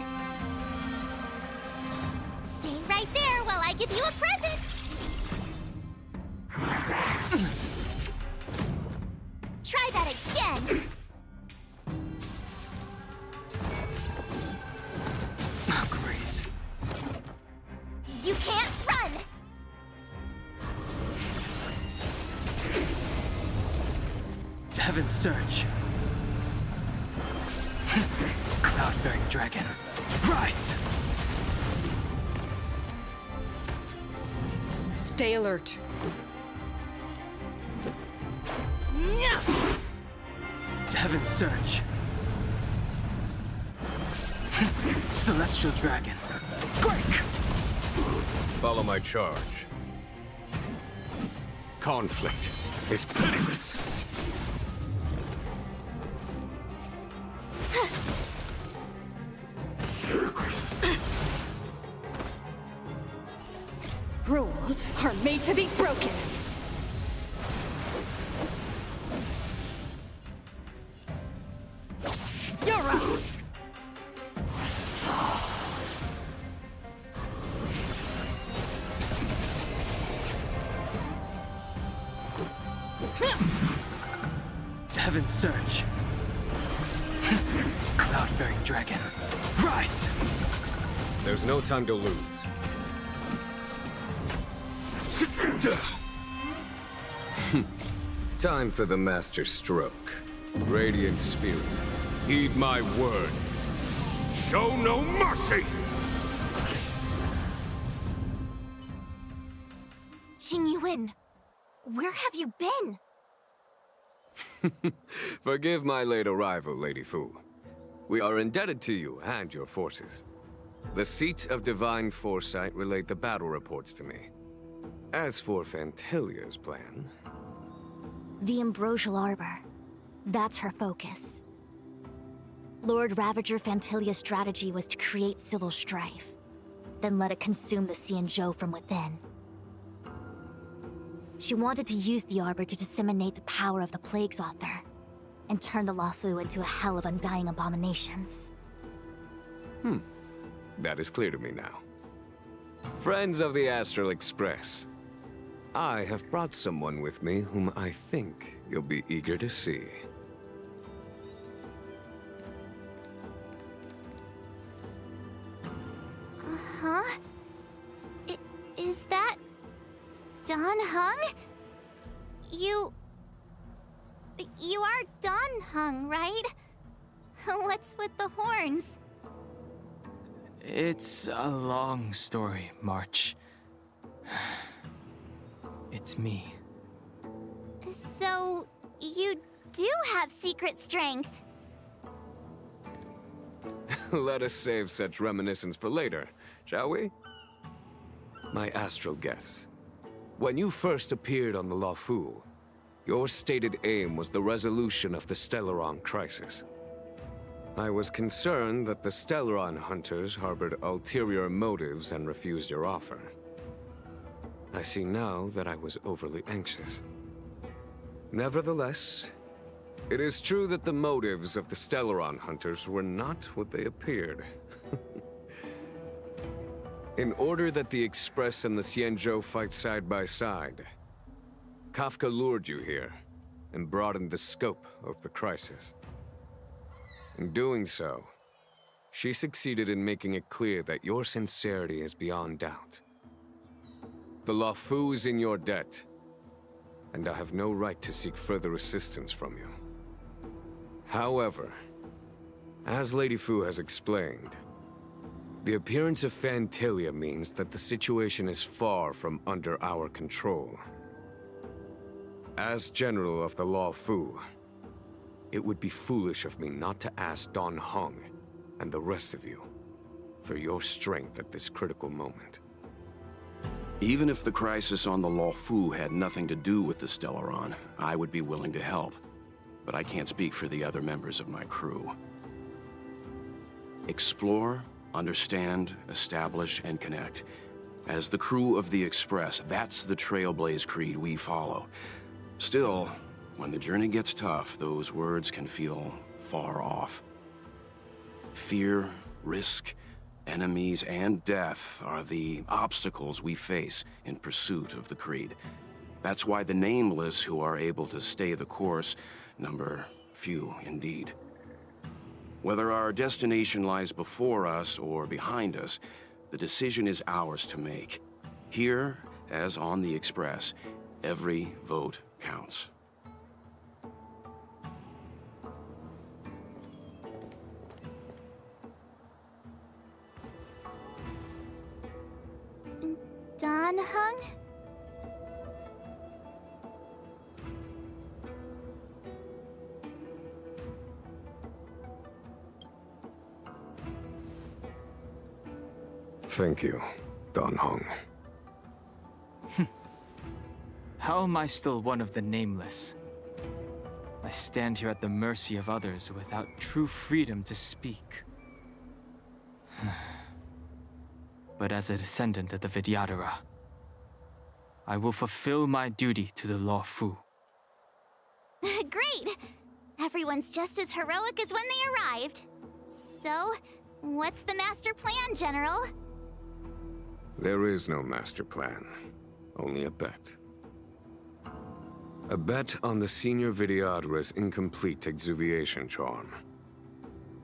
Stay right there while I give you a present. Try that again. Oh, Grace. You can't run. Heaven's Search. Cloud-bearing dragon. Rise! Stay alert. Heaven's Search. Celestial Dragon. Quake! Follow my charge. Conflict is pitiless. Rules are made to be broken. You're up. Heaven's Search. Cloud-bearing dragon. Rise! There's no time to lose. Time for the master stroke. Radiant Spirit, heed my word. Show no mercy! Xing Yuan, Where have you been? Forgive my late arrival, Lady Fu. We are indebted to you and your forces. The Seat of Divine Foresight relayed the battle reports to me. As for Fantilia's plan... The Ambrosial Arbor. That's her focus. Lord Ravager Fantilia's strategy was to create civil strife, then let it consume the Xianzhou from within. She wanted to use the Arbor to disseminate the power of the Plague's Author, and turn the Luofu into a hell of undying abominations. That is clear to me now. Friends of the Astral Express, I have brought someone with me whom I think you'll be eager to see. Huh? Is that... Dan Heng? You are Dan Heng, right? What's with the horns? It's a long story, March. It's me. So, you do have secret strength. Let us save such reminiscence for later, shall we? My astral guests. When you first appeared on the Luofu, your stated aim was the resolution of the Stellaron crisis. I was concerned that the Stellaron hunters harbored ulterior motives and refused your offer. I see now that I was overly anxious. Nevertheless, it is true that the motives of the Stellaron hunters were not what they appeared. In order that the Express and the Xianzhou fight side by side, Kafka lured you here and broadened the scope of the crisis. In doing so, she succeeded in making it clear that your sincerity is beyond doubt. The Luofu is in your debt, and I have no right to seek further assistance from you. However, as Lady Fu has explained, the appearance of Fantilia means that the situation is far from under our control. As General of the Luofu, it would be foolish of me not to ask Dan Heng and the rest of you for your strength at this critical moment. Even if the crisis on the Luofu had nothing to do with the Stellaron, I would be willing to help. But I can't speak for the other members of my crew. Explore, understand, establish, and connect. As the crew of the Express, that's the Trailblaze creed we follow. Still, when the journey gets tough, those words can feel far off. Fear, risk, enemies, and death are the obstacles we face in pursuit of the creed. That's why the nameless who are able to stay the course number few indeed. Whether our destination lies before us or behind us, the decision is ours to make. Here, as on the Express, every vote counts. Dan Heng? Thank you, Dan Heng. How am I still one of the Nameless? I stand here at the mercy of others without true freedom to speak. But as a descendant of the Vidyadhara, I will fulfill my duty to the Luofu. Great! Everyone's just as heroic as when they arrived. So, what's the master plan, General? There is no master plan, only a bet. A bet on the Senior Vidyadhara's incomplete exuviation charm.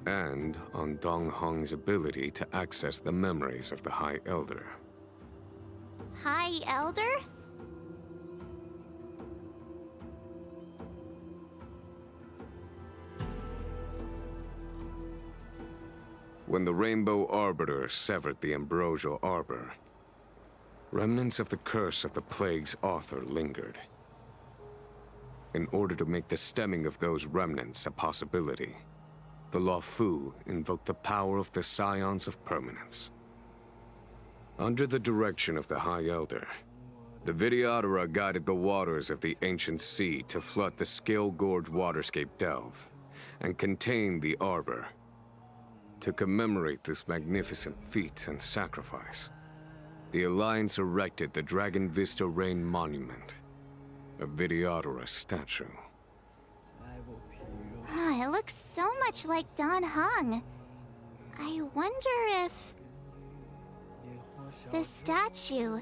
And on Dan Heng's ability to access the memories of the High Elder. High Elder? When the Rainbow Arbiter severed the Ambrosial Arbor, remnants of the curse of the Plague's author lingered. In order to make the stemming of those remnants a possibility, the Luofu invoked the power of the Scions of Permanence. Under the direction of the High Elder, the Videodora guided the waters of the ancient sea to flood the Scale Gorge waterscape delve and contain the Arbor. To commemorate this magnificent feat and sacrifice, the Alliance erected the Dragon Vista Rain Monument, a Videodora statue. Ah, it looks so much like Dan Heng. I wonder if... the statue...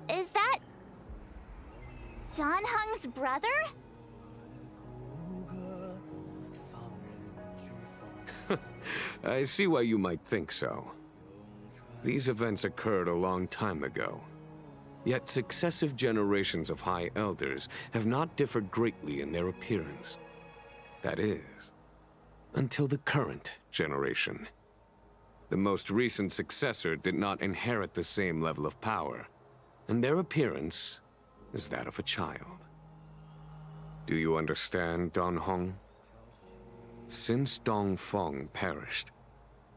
is that... Dan Heng's brother? I see why you might think so. These events occurred a long time ago. Yet successive generations of High Elders have not differed greatly in their appearance. That is, until the current generation. The most recent successor did not inherit the same level of power, and their appearance is that of a child. Do you understand, Dan Heng? Since Dong Feng perished,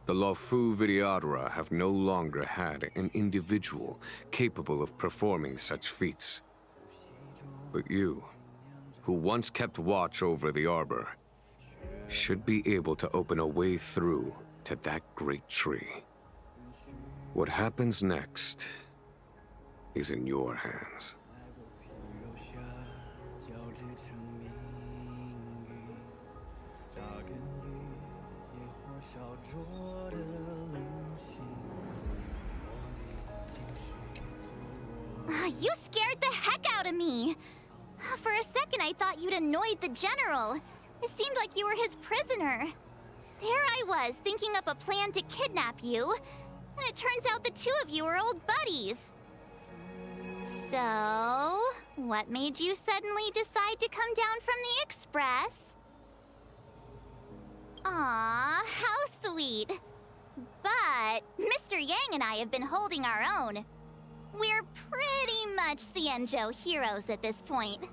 the Luofu Videodora have no longer had an individual capable of performing such feats. But you, who once kept watch over the Arbor, should be able to open a way through to that great tree. What happens next is in your hands. You scared the heck out of me! For a second I thought you'd annoyed the General. It seemed like you were his prisoner. There I was, thinking up a plan to kidnap you. And it turns out the two of you are old buddies. So, what made you suddenly decide to come down from the Express? Aw, how sweet. But Mr. Yang and I have been holding our own. We're pretty much Xianzhou heroes at this point.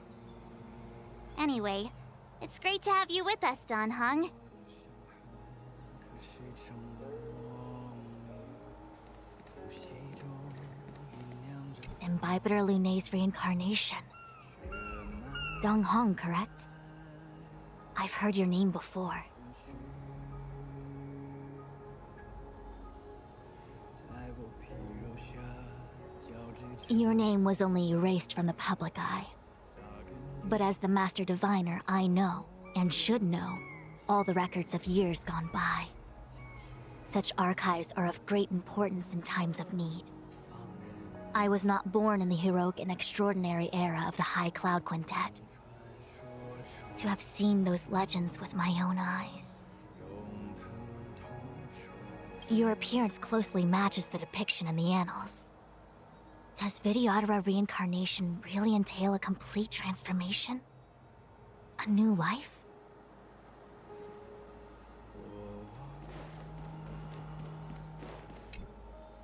Anyway, it's great to have you with us, Dan Heng. Imbibitor Lunay's reincarnation. Dong Heng, correct? I've heard your name before. Your name was only erased from the public eye. But as the Master Diviner, I know, and should know, all the records of years gone by. Such archives are of great importance in times of need. I was not born in the heroic and extraordinary era of the High Cloud Quintet. To have seen those legends with my own eyes. Your appearance closely matches the depiction in the annals. Does Videodora reincarnation really entail a complete transformation? A new life?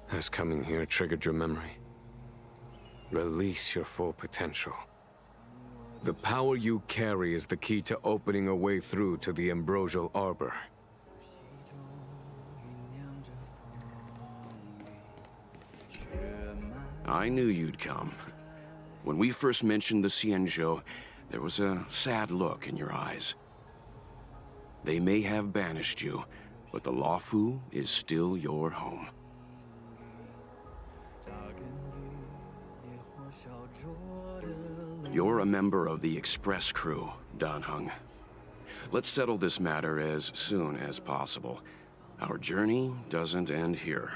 Has coming here triggered your memory? Release your full potential. The power you carry is the key to opening a way through to the Ambrosial Arbor. I knew you'd come. When we first mentioned the Xianzhou, there was a sad look in your eyes. They may have banished you, but the Luofu is still your home. You're a member of the Express crew, Dan Heng. Let's settle this matter as soon as possible. Our journey doesn't end here.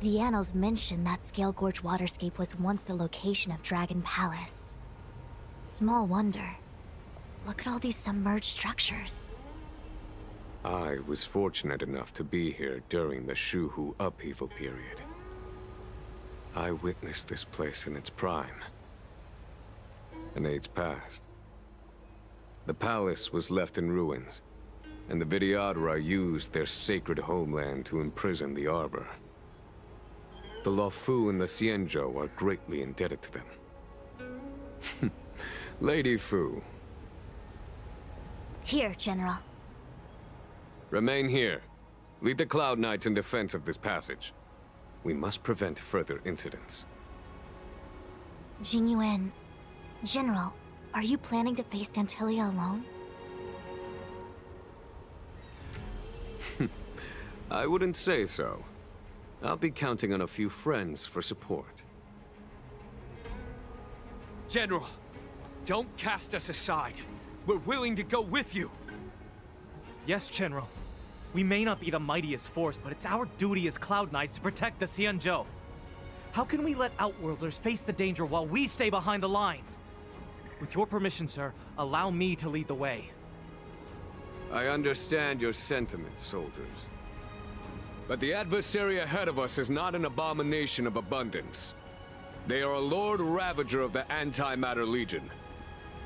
The annals mention that Scale Gorge Waterscape was once the location of Dragon Palace. Small wonder. Look at all these submerged structures. I was fortunate enough to be here during the Shuhu upheaval period. I witnessed this place in its prime. An age passed. The palace was left in ruins, and the Vidyadhara used their sacred homeland to imprison the Arbor. The Luofu and the Xianzhou are greatly indebted to them. Lady Fu. Here, General. Remain here. Lead the Cloud Knights in defense of this passage. We must prevent further incidents. Jingyuan, General, are you planning to face Phantilia alone? I wouldn't say so. I'll be counting on a few friends for support. General, don't cast us aside. We're willing to go with you. Yes, General. We may not be the mightiest force, but it's our duty as Cloud Knights to protect the Xianzhou. How can we let Outworlders face the danger while we stay behind the lines? With your permission, sir, allow me to lead the way. I understand your sentiments, soldiers. But the adversary ahead of us is not an abomination of abundance. They are a Lord Ravager of the Antimatter Legion.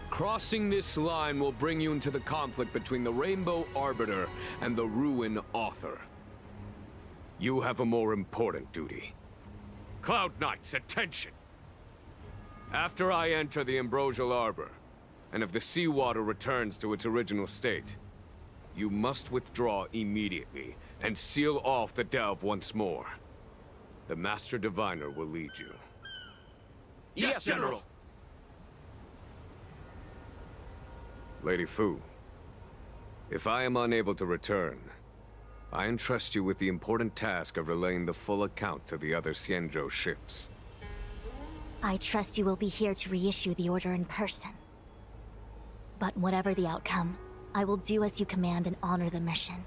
Crossing this line will bring you into the conflict between the Rainbow Arbiter and the Ruin Author. You have a more important duty. Cloud Knights, attention! After I enter the Ambrosial Arbor, and if the seawater returns to its original state, you must withdraw immediately and seal off the delve once more. The Master Diviner will lead you. Yes, General! Lady Fu, if I am unable to return, I entrust you with the important task of relaying the full account to the other Xianzhou ships. I trust you will be here to reissue the order in person. But whatever the outcome, I will do as you command and honor the mission.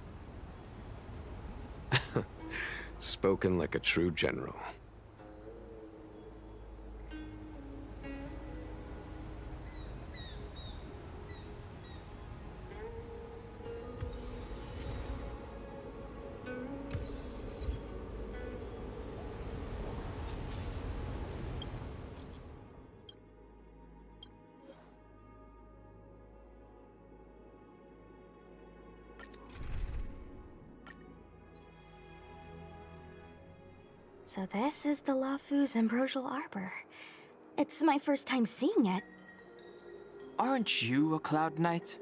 Spoken like a true general. So this is the Luofu's Ambrosial Arbor. It's my first time seeing it. Aren't you a Cloud Knight?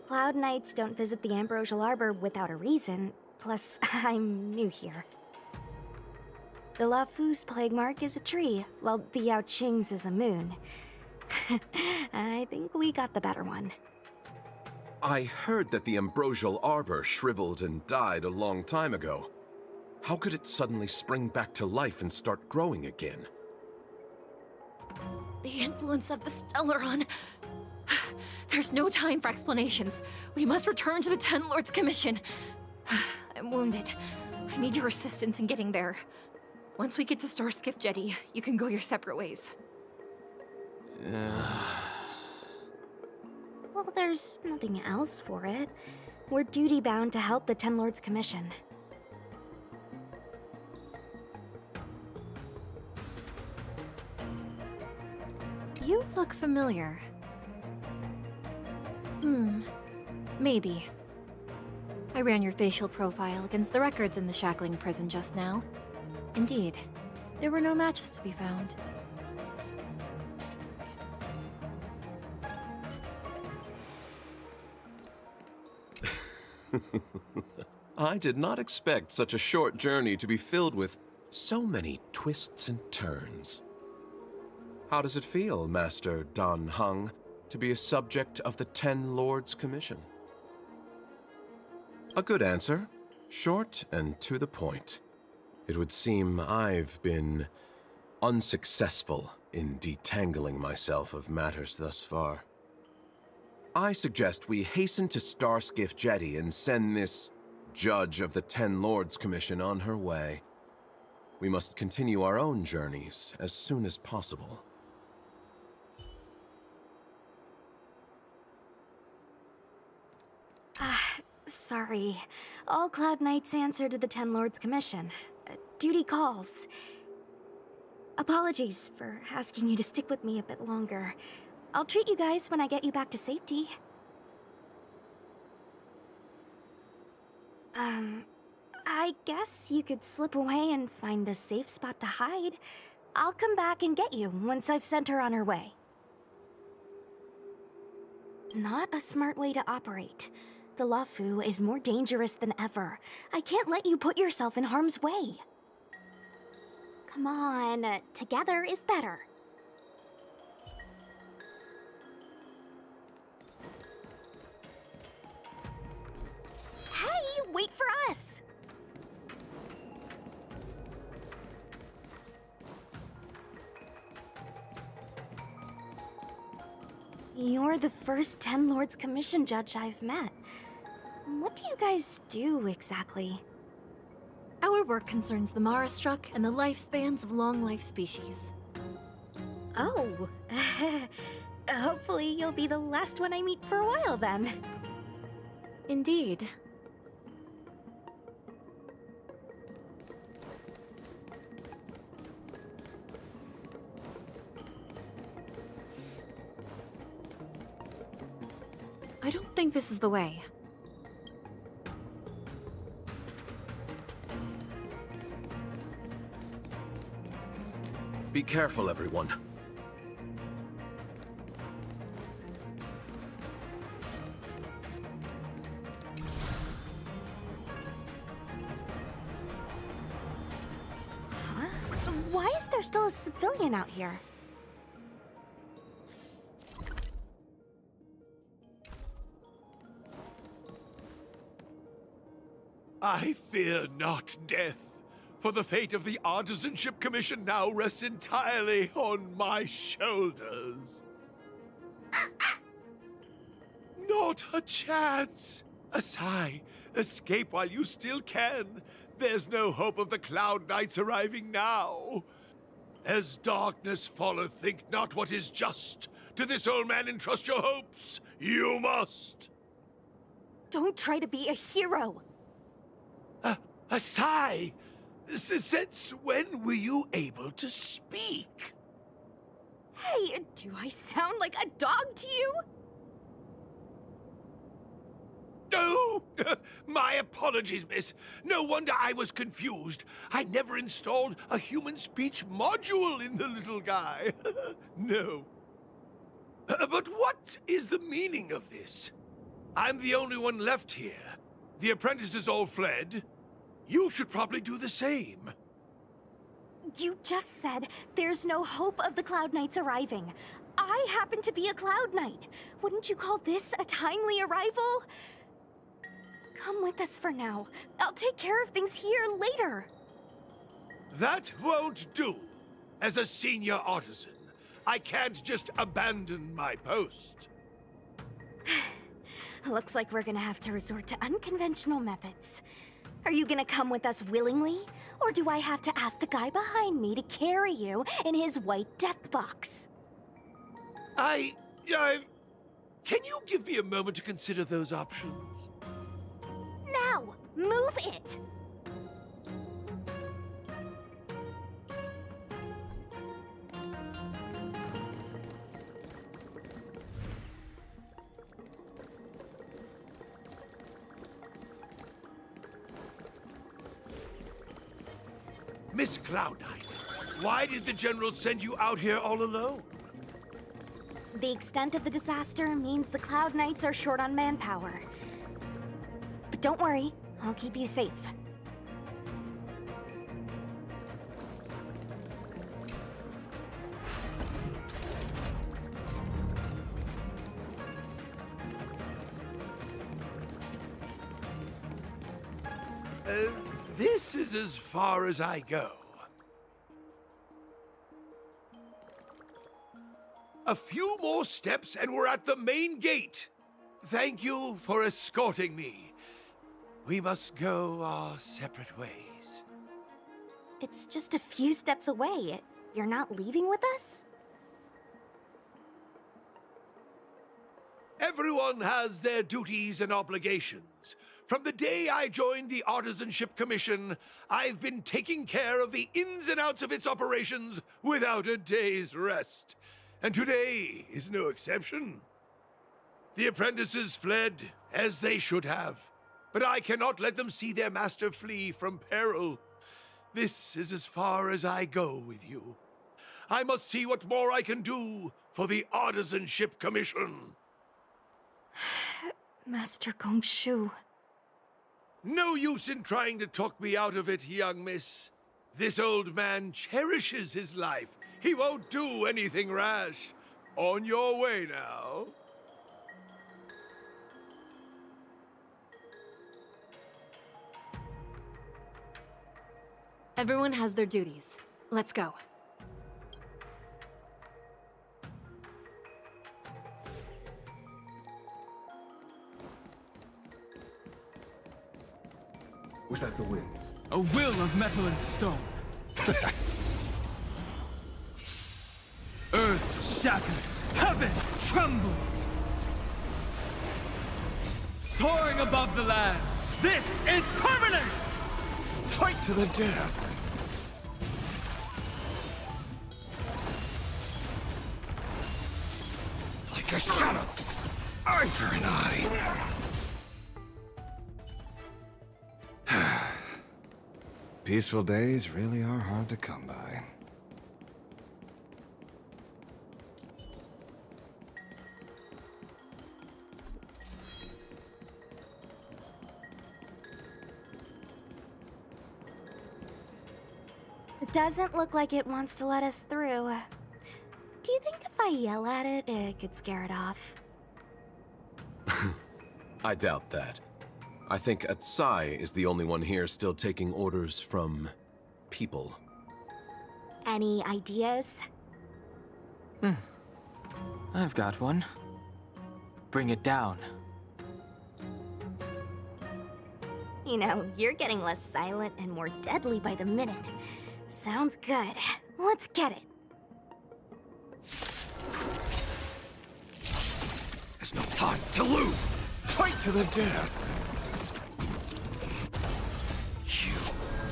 Cloud Knights don't visit the Ambrosial Arbor without a reason. Plus, I'm new here. The Luofu's plague mark is a tree, while the Yao Qing's is a moon. I think we got the better one. I heard that the Ambrosial Arbor shriveled and died a long time ago. How could it suddenly spring back to life and start growing again? The influence of the Stellaron. There's no time for explanations. We must return to the Ten Lords Commission. I'm wounded. I need your assistance in getting there. Once we get to Starskiff Jetty, you can go your separate ways. Well, there's nothing else for it. We're duty-bound to help the Ten Lords Commission. You look familiar. Maybe. I ran your facial profile against the records in the Shackling prison just now. Indeed, there were no matches to be found. I did not expect such a short journey to be filled with so many twists and turns. How does it feel, Master Dan Heng, to be a subject of the Ten Lords Commission? A good answer. Short and to the point. It would seem I've been unsuccessful in detangling myself of matters thus far. I suggest we hasten to Starskiff Jetty and send this Judge of the Ten Lords Commission on her way. We must continue our own journeys as soon as possible. Sorry. All Cloud Knights answer to the Ten Lords Commission. Duty calls. Apologies for asking you to stick with me a bit longer. I'll treat you guys when I get you back to safety. I guess you could slip away and find a safe spot to hide. I'll come back and get you once I've sent her on her way. Not a smart way to operate. The Luofu is more dangerous than ever. I can't let you put yourself in harm's way. Come on, together is better. Hey, wait for us! You're the first Ten Lords Commission judge I've met. What do you guys do, exactly? Our work concerns the Marastruck and the lifespans of long-life species. Oh. Hopefully you'll be the last one I meet for a while, then. Indeed. I don't think this is the way. Be careful, everyone. Huh? Why is there still a civilian out here? I fear not death, for the fate of the Artisanship Commission now rests entirely on my shoulders. Not a chance! Asai, escape while you still can. There's no hope of the Cloud Knights arriving now. As darkness falleth, think not what is just. To this old man entrust your hopes. You must. Don't try to be a hero. Asai! Since when were you able to speak? Hey, do I sound like a dog to you? Oh, my apologies, miss. No wonder I was confused. I never installed a human speech module in the little guy. No. But what is the meaning of this? I'm the only one left here. The apprentices all fled. You should probably do the same. You just said there's no hope of the Cloud Knights arriving. I happen to be a Cloud Knight. Wouldn't you call this a timely arrival? Come with us for now. I'll take care of things here later. That won't do. As a senior artisan, I can't just abandon my post. Looks like we're gonna have to resort to unconventional methods. Are you gonna come with us willingly? Or do I have to ask the guy behind me to carry you in his white death box? Can you give me a moment to consider those options? Now! Move it! Miss Cloud Knight, why did the General send you out here all alone? The extent of the disaster means the Cloud Knights are short on manpower. But don't worry, I'll keep you safe. This is as far as I go. A few more steps and we're at the main gate. Thank you for escorting me. We must go our separate ways. It's just a few steps away. You're not leaving with us? Everyone has their duties and obligations. From the day I joined the Artisanship Commission, I've been taking care of the ins and outs of its operations without a day's rest. And today is no exception. The apprentices fled, as they should have. But I cannot let them see their master flee from peril. This is as far as I go with you. I must see what more I can do for the Artisanship Commission. Master Gongshu. No use in trying to talk me out of it, young miss. This old man cherishes his life. He won't do anything rash. On your way now. Everyone has their duties. Let's go. Was that the wind? A will of metal and stone. Earth shatters, heaven trembles. Soaring above the lands, this is permanence! Fight to the death! Like a shadow! Eye for an eye! Peaceful days really are hard to come by. It doesn't look like it wants to let us through. Do you think if I yell at it, it could scare it off? I doubt that. I think Atsai is the only one here still taking orders from people. Any ideas? I've got one. Bring it down. You know, you're getting less silent and more deadly by the minute. Sounds good. Let's get it. There's no time to lose! Fight to the death!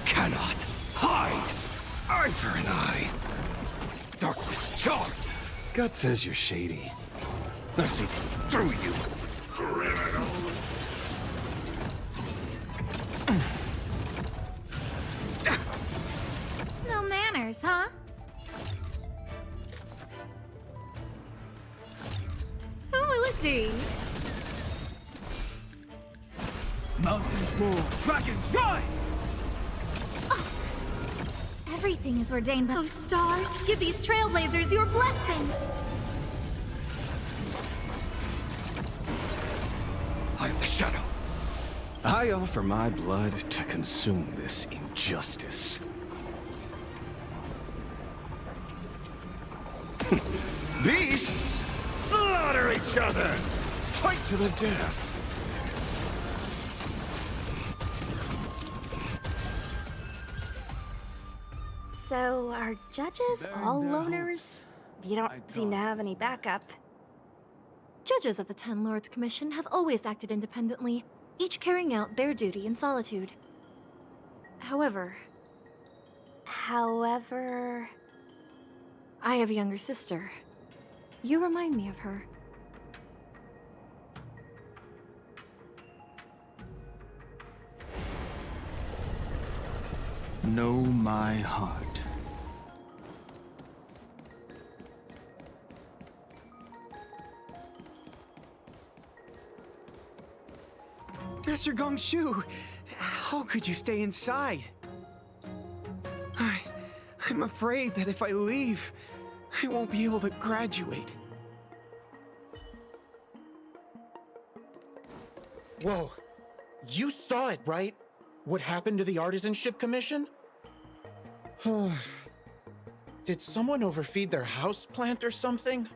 Cannot hide! Eye for an eye! Darkness charged! Gut says you're shady. I see through you! No manners, huh? Who will it be? Mountains roar, dragons rise! Everything is ordained by those stars. Give these trailblazers your blessing. I am the Shadow. I offer my blood to consume this injustice. beasts! Slaughter each other! Fight to the death! So, are judges all loners? You don't seem to have any backup. Judges of the Ten Lords Commission have always acted independently, each carrying out their duty in solitude. However... I have a younger sister. You remind me of her. Know my heart. Master Gongshu, how could you stay inside? I'm afraid that if I leave, I won't be able to graduate. Whoa. You saw it, right? What happened to the Artisanship Commission? Did someone overfeed their houseplant or something?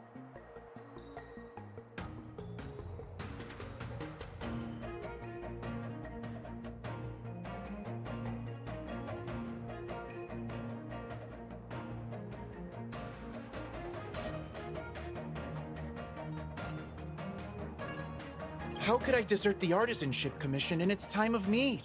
How could I desert the Artisanship Commission in its time of need?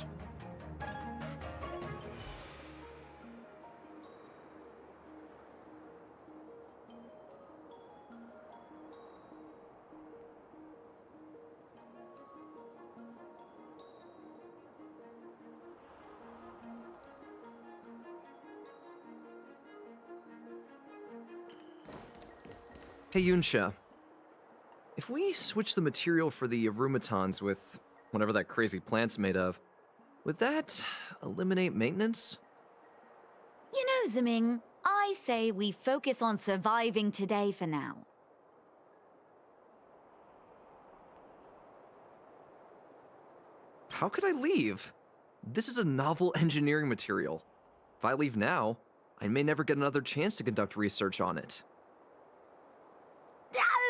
Hey Yunsha, if we switch the material for the aromatons with whatever that crazy plant's made of, would that eliminate maintenance? You know, Ziming, I say we focus on surviving today for now. How could I leave? This is a novel engineering material. If I leave now, I may never get another chance to conduct research on it.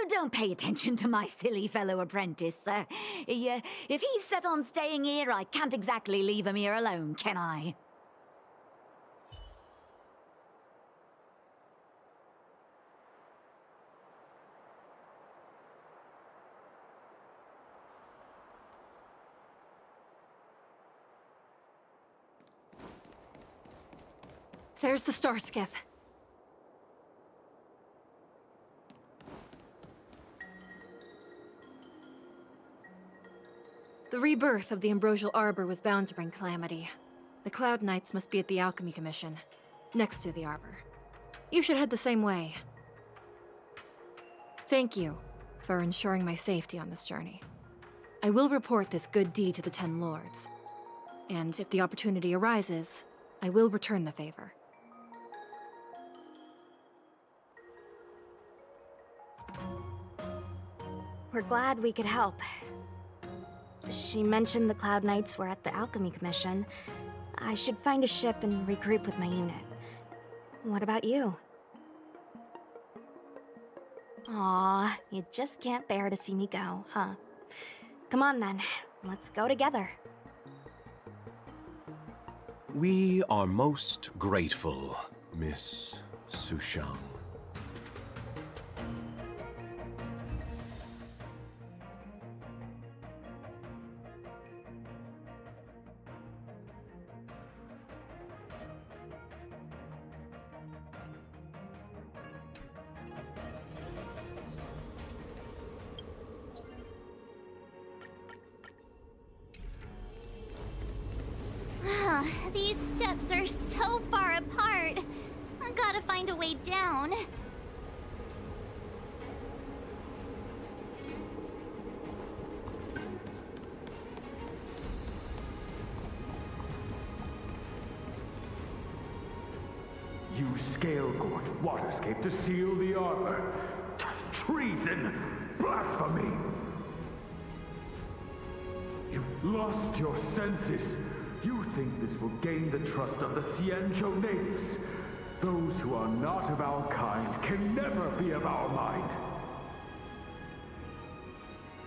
Oh, don't pay attention to my silly fellow apprentice. If he's set on staying here, I can't exactly leave him here alone, can I? There's the star skiff. The rebirth of the Ambrosial Arbor was bound to bring calamity. The Cloud Knights must be at the Alchemy Commission, next to the Arbor. You should head the same way. Thank you for ensuring my safety on this journey. I will report this good deed to the Ten Lords. And if the opportunity arises, I will return the favor. We're glad we could help. She mentioned the Cloud Knights were at the Alchemy Commission. I should find a ship and regroup with my unit. What about you? Aw, you just can't bear to see me go, huh? Come on then, let's go together. We are most grateful, Miss Sushang. These steps are so far apart. I gotta find a way down. You Scale-Gorge Waterscape to seal the Arbor. Treason! Blasphemy! You've lost your senses. You think this will gain the trust of the Xianzhou natives. Those who are not of our kind can never be of our mind.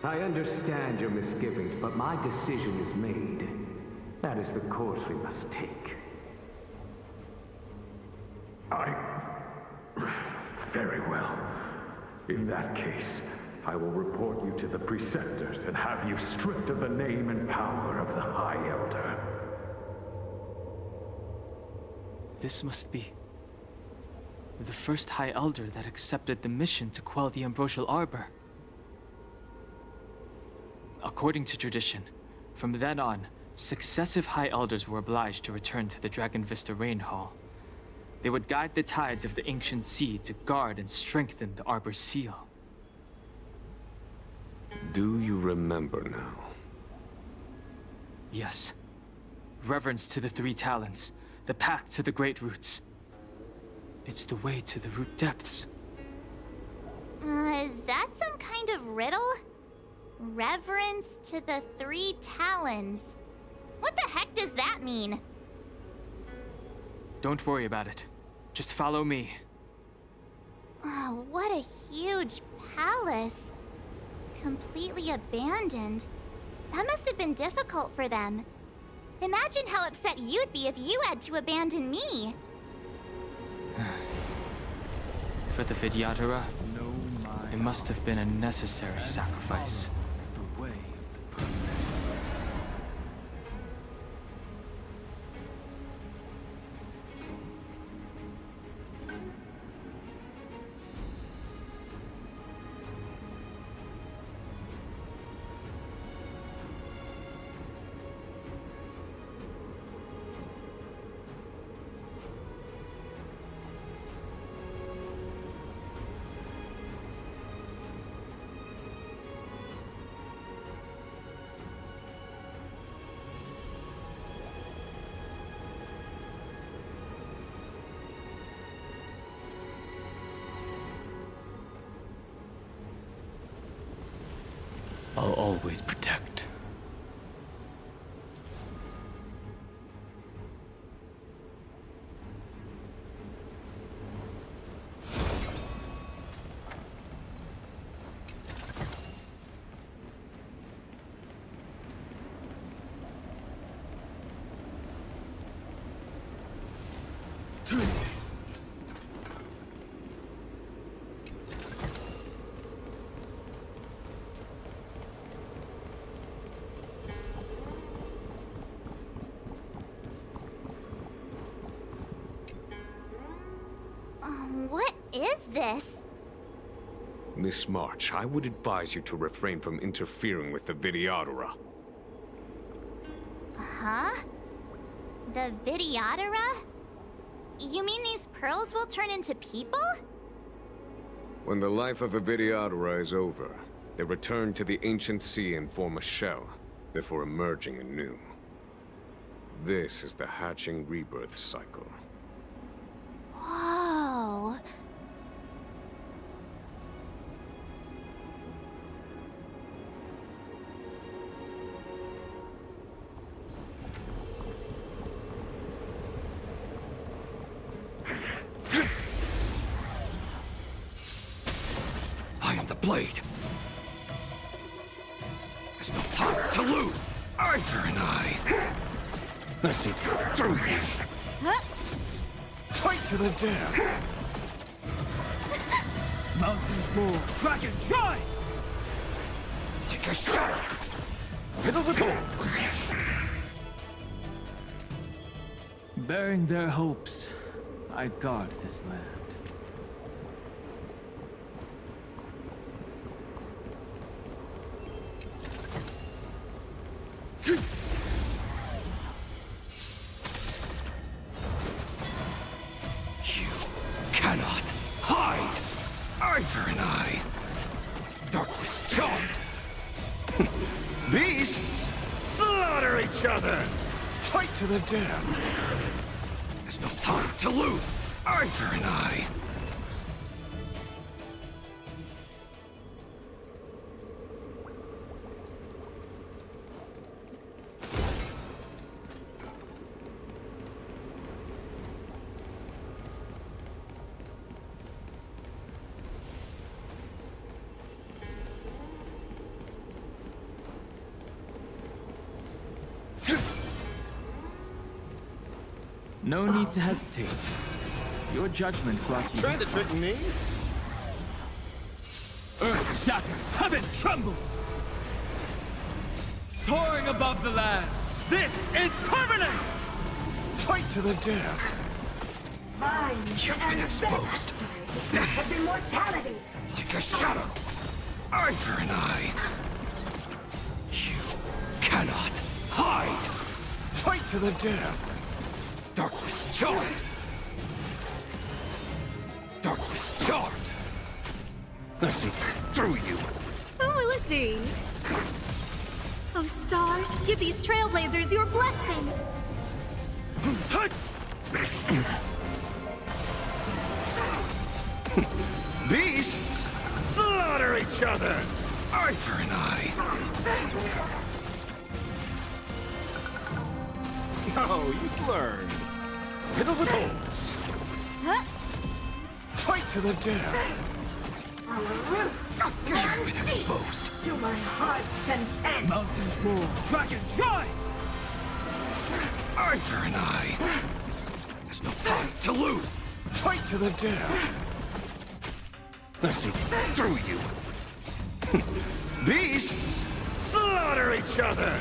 I understand your misgivings, but my decision is made. That is the course we must take. Very well. In that case, I will report you to the Preceptors and have you stripped of the name and power of the High Elder. This must be the first High Elder that accepted the mission to quell the Ambrosial Arbor. According to tradition, from then on, successive High Elders were obliged to return to the Dragon Vista Rain Hall. They would guide the tides of the ancient sea to guard and strengthen the Arbor's seal. Do you remember now? Yes. Reverence to the Three Talons, the path to the Great Roots. It's the way to the root depths. Is that some kind of riddle? Reverence to the Three Talons. What the heck does that mean? Don't worry about it. Just follow me. Oh, what a huge palace. Completely abandoned. That must have been difficult for them. Imagine how upset you'd be if you had to abandon me. For the Vidyadhara, it must have been a necessary sacrifice. The way of the permanents. I'll always protect. What is this? Miss March, I would advise you to refrain from interfering with the Vidyadhara. Huh? The Vidyadhara? You mean these pearls will turn into people? When the life of a Vidyadhara is over, they return to the ancient sea and form a shell, before emerging anew. This is the hatching rebirth cycle. Whoa. I am the blade. There's no time to lose. Ivor and I. Let's see through this. Fight to the death! Mountains roar, dragons rise! Like a shark! Fiddle the balls! Bearing their hopes, I guard this land. Cannot hide! Ivor and I! Darkness jump! Beasts slaughter each other! Fight to the death! There's no time to lose! Ivor and I! No need to hesitate. Your judgment brought you Trying this to trick far. me? Earth shatters, heaven trembles! Soaring above the lands, this is permanence! Fight to the death. You've been exposed. Of immortality! Like a shadow. Eye for an eye. You cannot hide. Fight to the death. Darkness charmed. Darkness charmed. I see through you. Who will it be? Oh, stars, give these trailblazers your blessing! Beasts slaughter each other. Eye for an eye. Oh, you've learned. Riddle with holes. Huh? Fight to the death. You've been exposed. To my heart's content! Mountains roar, dragons rise! Eye for an eye. There's no time to lose. Fight to the death. I see through you. Beasts slaughter each other.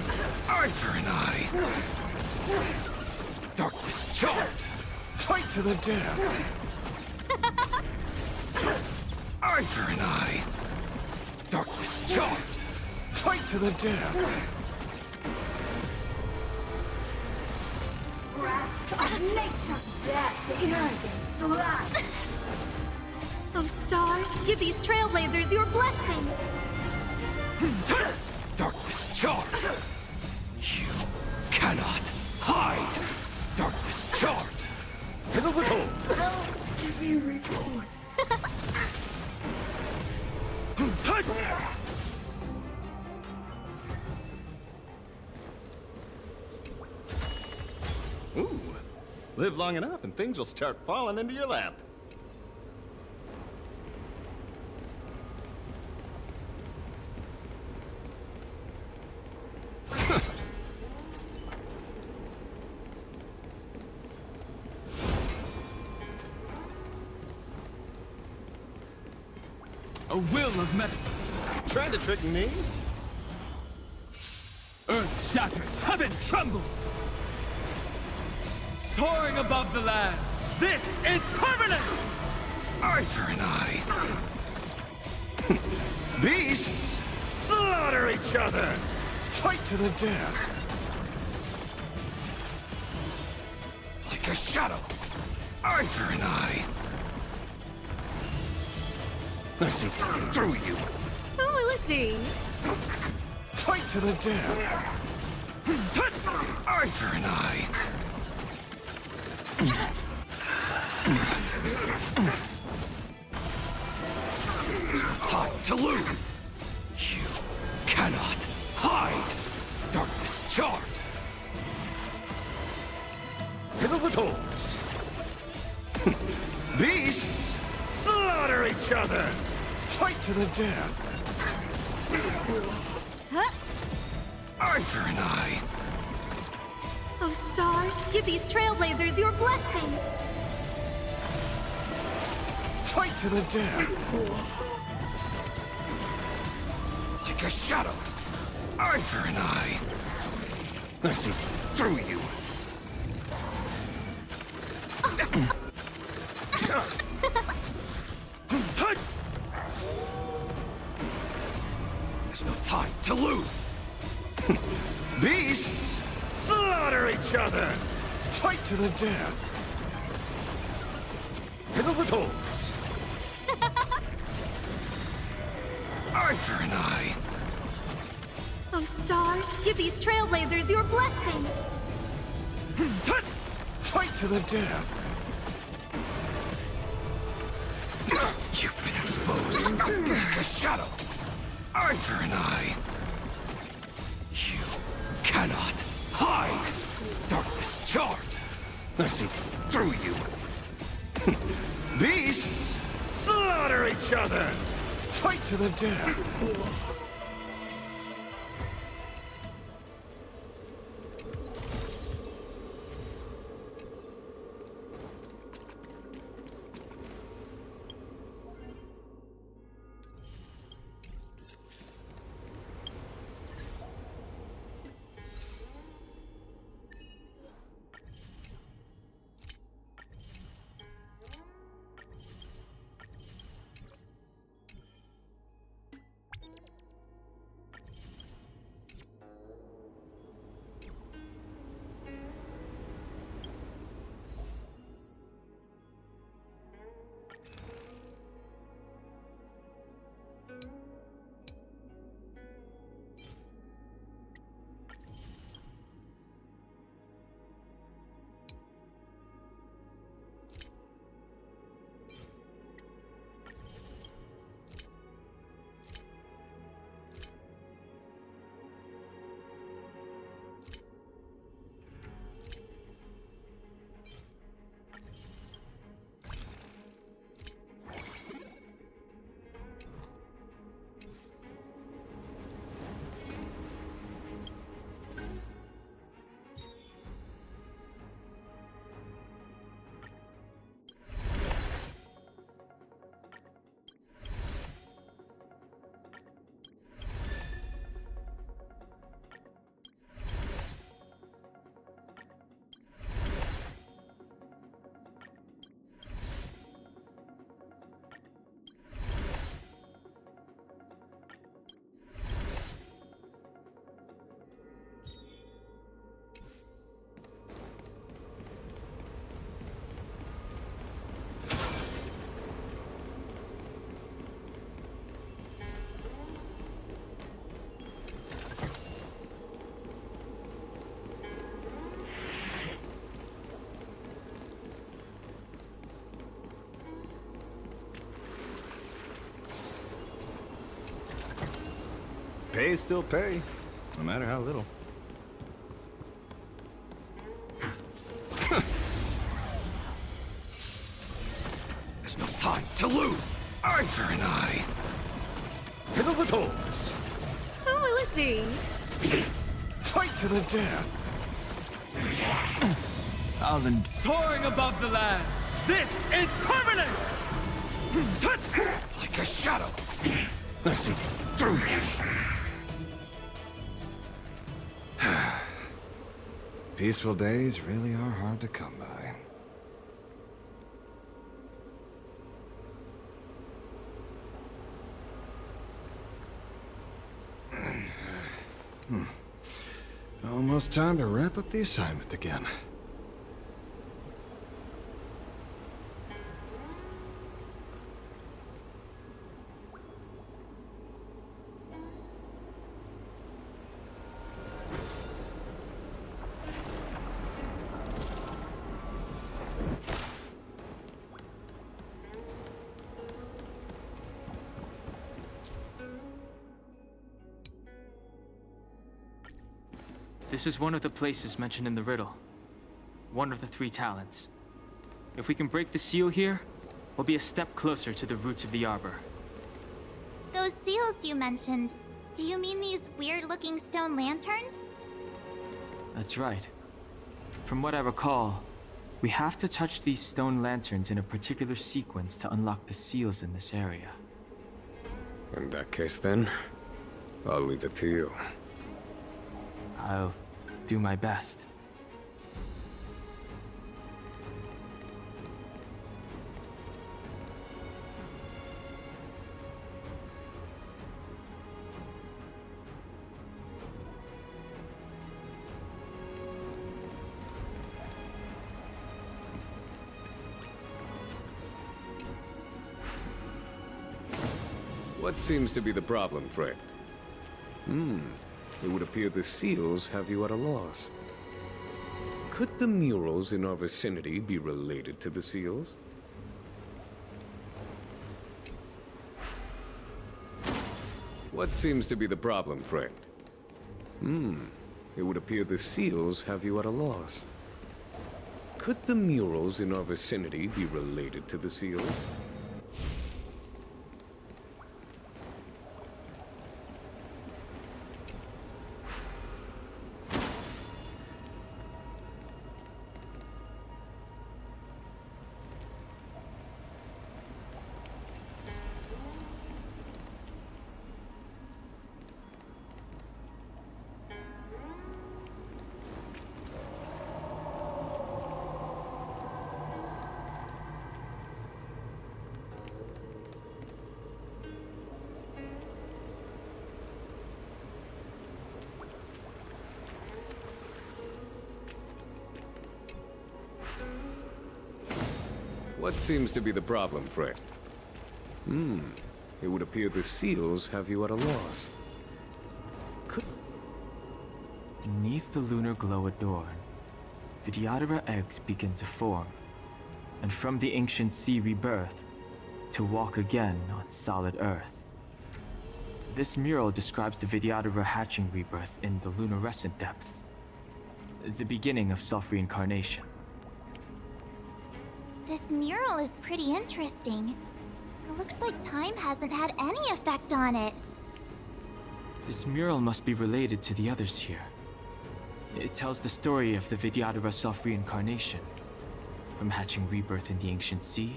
Eye for an eye. Darkness charmed. Fight to the death. Eye for an eye. Darkness charmed. Fight to the death. Grasp of nature! Death, arrogance, life! Oh, stars, give these trailblazers your blessing! Darkness charmed. You cannot hide. Darkness charmed. Fiddle with holes. To be reborn. Ooh, live long enough and things will start falling into your lap. A will of metal. Trying to trick me? Earth shatters, heaven trembles! Soaring above the lands, this is permanence! Eye for an eye. Beasts slaughter each other. Fight to the death. Like a shadow. Eye for an eye. I see through you. Who will it be? Fight to the death. Eye for an eye. Time to lose. You cannot hide. Darkness charmed. Fiddle with holes. Beasts slaughter each other. Fight to the death. Huh? Eye for an eye. Oh, stars, give these trailblazers your blessing! Fight to the death. Like a shadow. Eye for an eye. I see through you. There's no time to lose. Beasts slaughter each other. Fight to the death. Fiddle with holes. Eye for an eye. Oh, stars, give these trailblazers your blessing! Fight to the death. You've been exposed. Like a shadow. Eye for an eye. You cannot hide. Darkness charmed. I see through you. Beasts slaughter each other. Fight to the death. Pay's still pay, no matter how little. There's no time to lose. Eye for an eye. Fiddle with holes. Who will it be? Fight to the death. Alvin soaring above the lands. This is permanence! Like a shadow. I see through you. Peaceful days really are hard to come by. Almost time to wrap up the assignment again. This is one of the places mentioned in the riddle. One of the 3 talents. If we can break the seal here, we'll be a step closer to the roots of the arbor. Those seals you mentioned, do you mean these weird-looking stone lanterns? That's right. From what I recall, we have to touch these stone lanterns in a particular sequence to unlock the seals in this area. In that case, then, I'll leave it to you. I'll do my best. What seems to be the problem, friend? It would appear the seals have you at a loss. Could the murals in our vicinity be related to the seals? What seems to be the problem, friend? It would appear the seals have you at a loss. Could the murals in our vicinity be related to the seals? What seems to be the problem, friend? It would appear the seals have you at a loss. Beneath the lunar glow adorn, Vidyadhara eggs begin to form, and from the ancient sea rebirth, to walk again on solid earth. This mural describes the Vidyadhara hatching rebirth in the lunarescent depths, the beginning of self-reincarnation. This mural is pretty interesting. It looks like time hasn't had any effect on it. This mural must be related to the others here. It tells the story of the Vidyadhara self-reincarnation, from hatching rebirth in the ancient sea,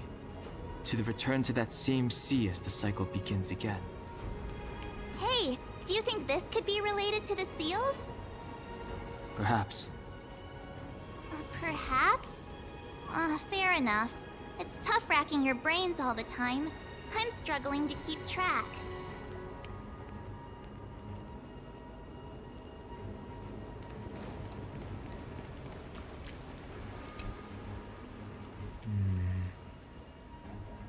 to the return to that same sea as the cycle begins again. Hey, do you think this could be related to the seals? Perhaps. Perhaps? Fair enough. It's tough racking your brains all the time. I'm struggling to keep track.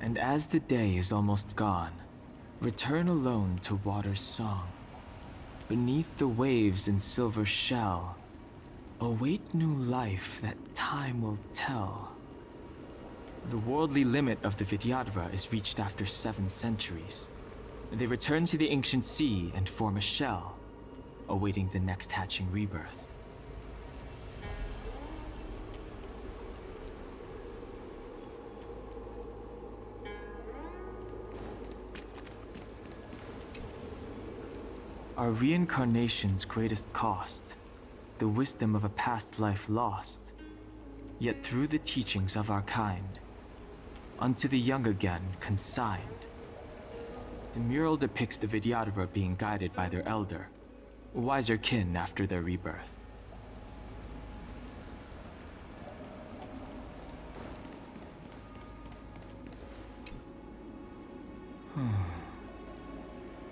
And as the day is almost gone, return alone to water's song. Beneath the waves in silver shell, await new life that time will tell. The worldly limit of the Vidyadhara is reached after 7 centuries. They return to the ancient sea and form a shell, awaiting the next hatching rebirth. Are reincarnation's greatest cost the wisdom of a past life lost? Yet through the teachings of our kind, unto the young again consigned. The mural depicts the Vidyadhara being guided by their elder, wiser kin after their rebirth.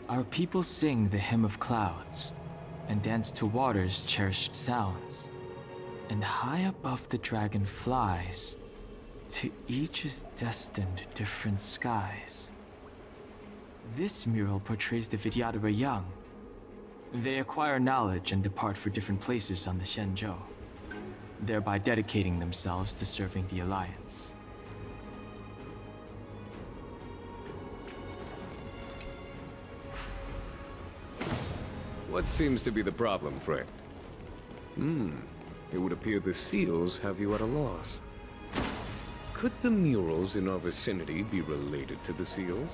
Our people sing the hymn of clouds, and dance to water's cherished sounds. And high above the dragon flies, to each is destined different skies. This mural portrays the Vidyadhara young. They acquire knowledge and depart for different places on the Shenzhou, thereby dedicating themselves to serving the Alliance. What seems to be the problem, friend? It would appear the seals have you at a loss. Could the murals in our vicinity be related to the seals?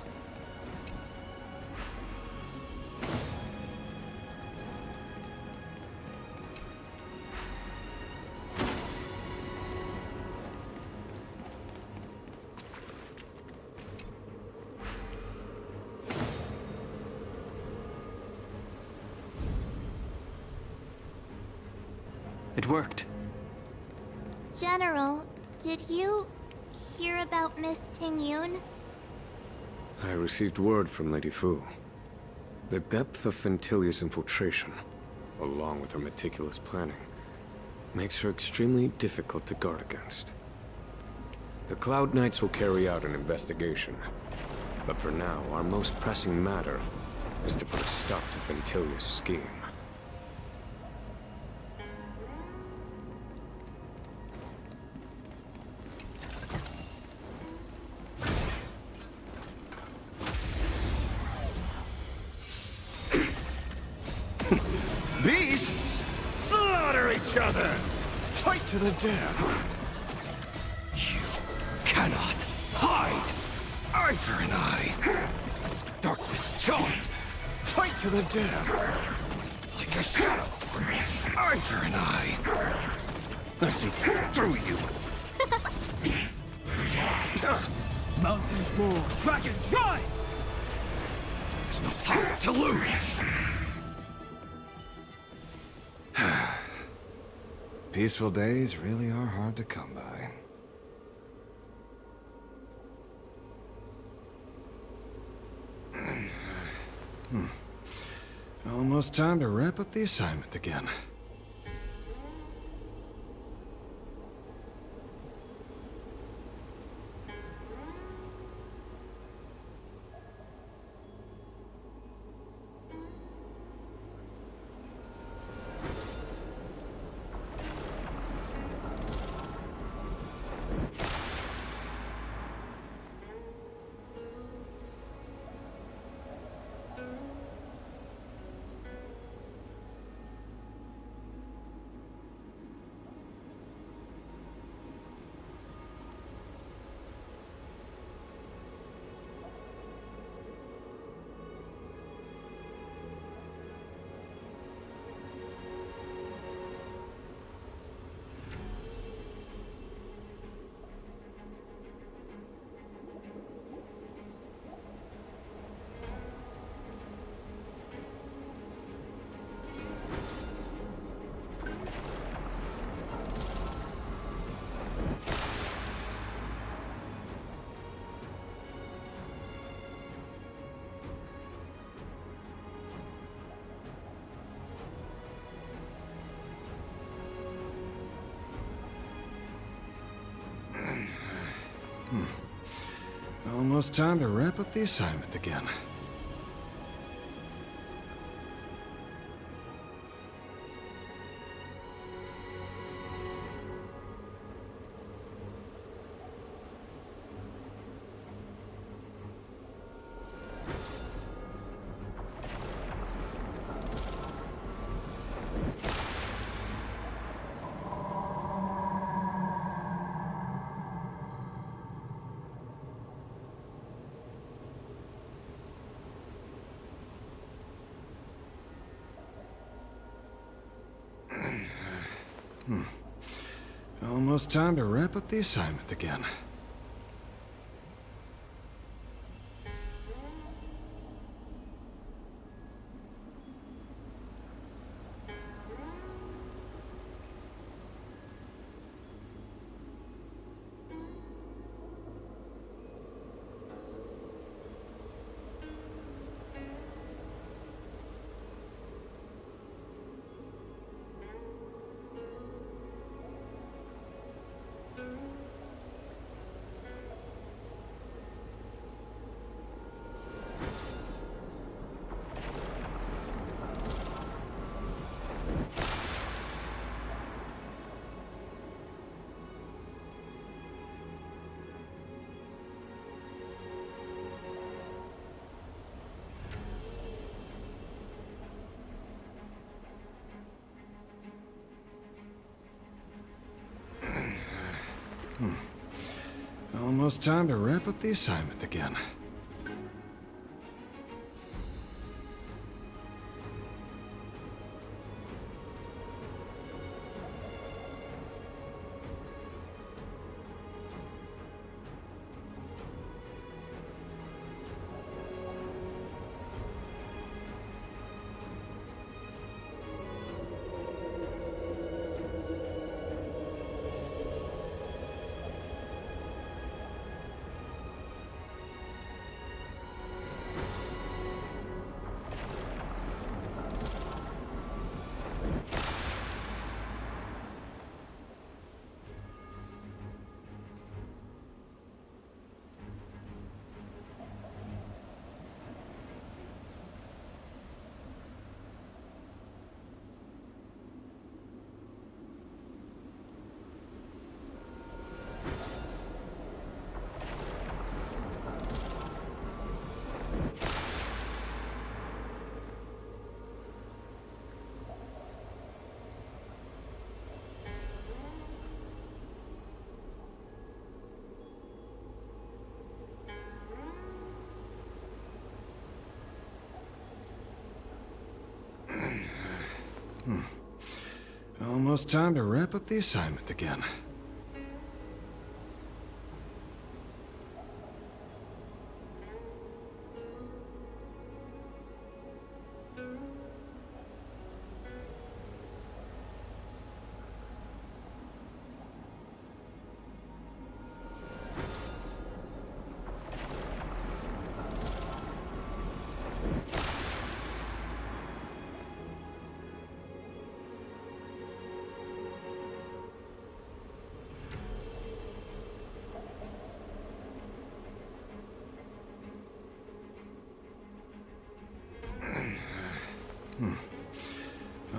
It worked. General, did you hear about Miss Tingyun? I received word from Lady Fu. The depth of Fentilia's infiltration, along with her meticulous planning, makes her extremely difficult to guard against. The Cloud Knights will carry out an investigation, but for now, our most pressing matter is to put a stop to Fentilia's scheme. Beasts slaughter each other! Fight to the death! You cannot hide! Eye for an eye! Darkness join! Fight to the death! Like a shadow! Eye for an eye! I see through you! Mountains roar, dragons rise! There's no time to lose! Peaceful days really are hard to come by. Almost time to wrap up the assignment again. Almost time to wrap up the assignment again. Almost time to wrap up the assignment again. Almost time to wrap up the assignment again. Almost time to wrap up the assignment again.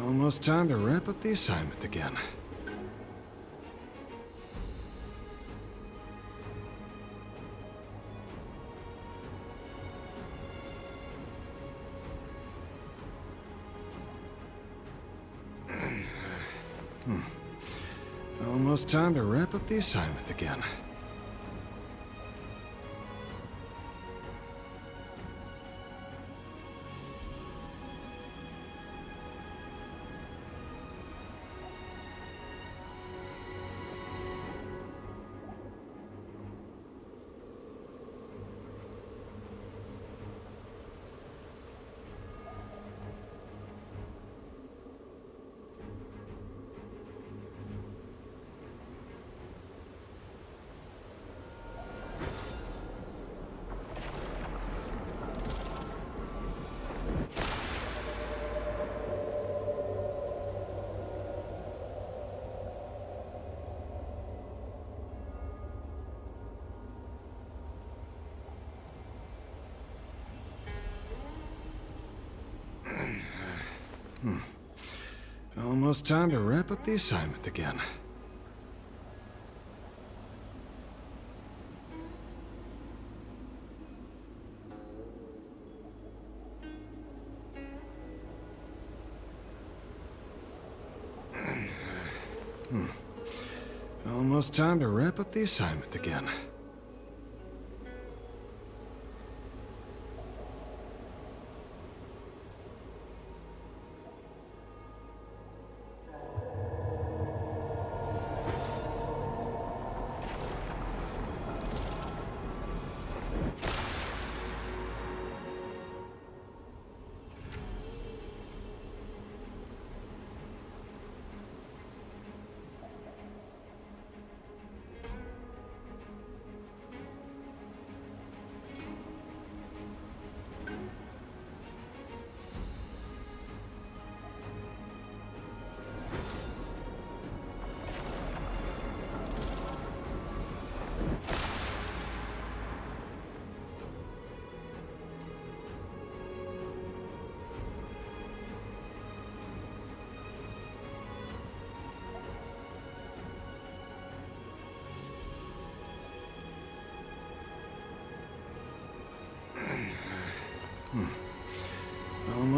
Almost time to wrap up the assignment again. Almost time to wrap up the assignment again. Almost time to wrap up the assignment again. Almost time to wrap up the assignment again.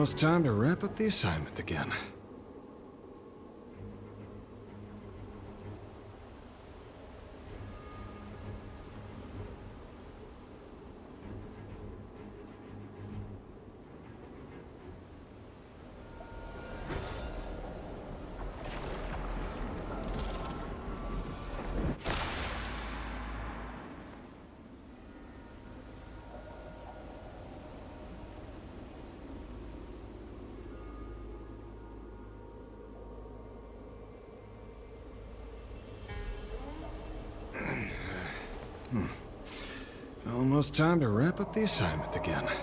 Almost time to wrap up the assignment again. Almost time to wrap up the assignment again.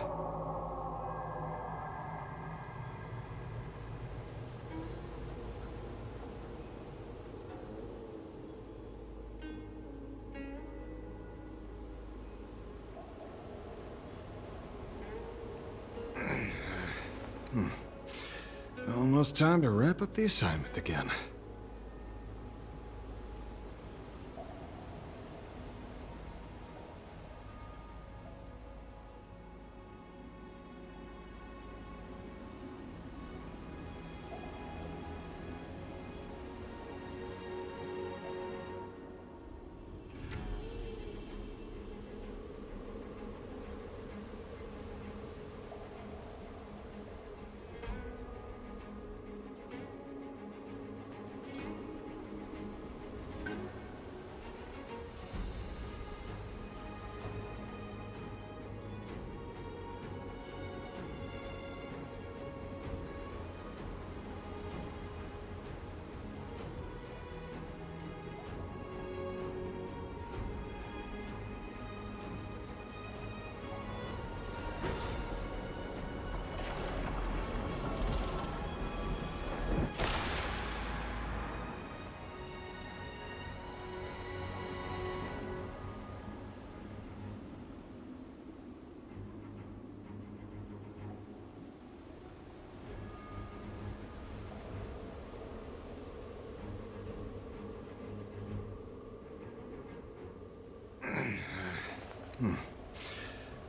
Almost time to wrap up the assignment again.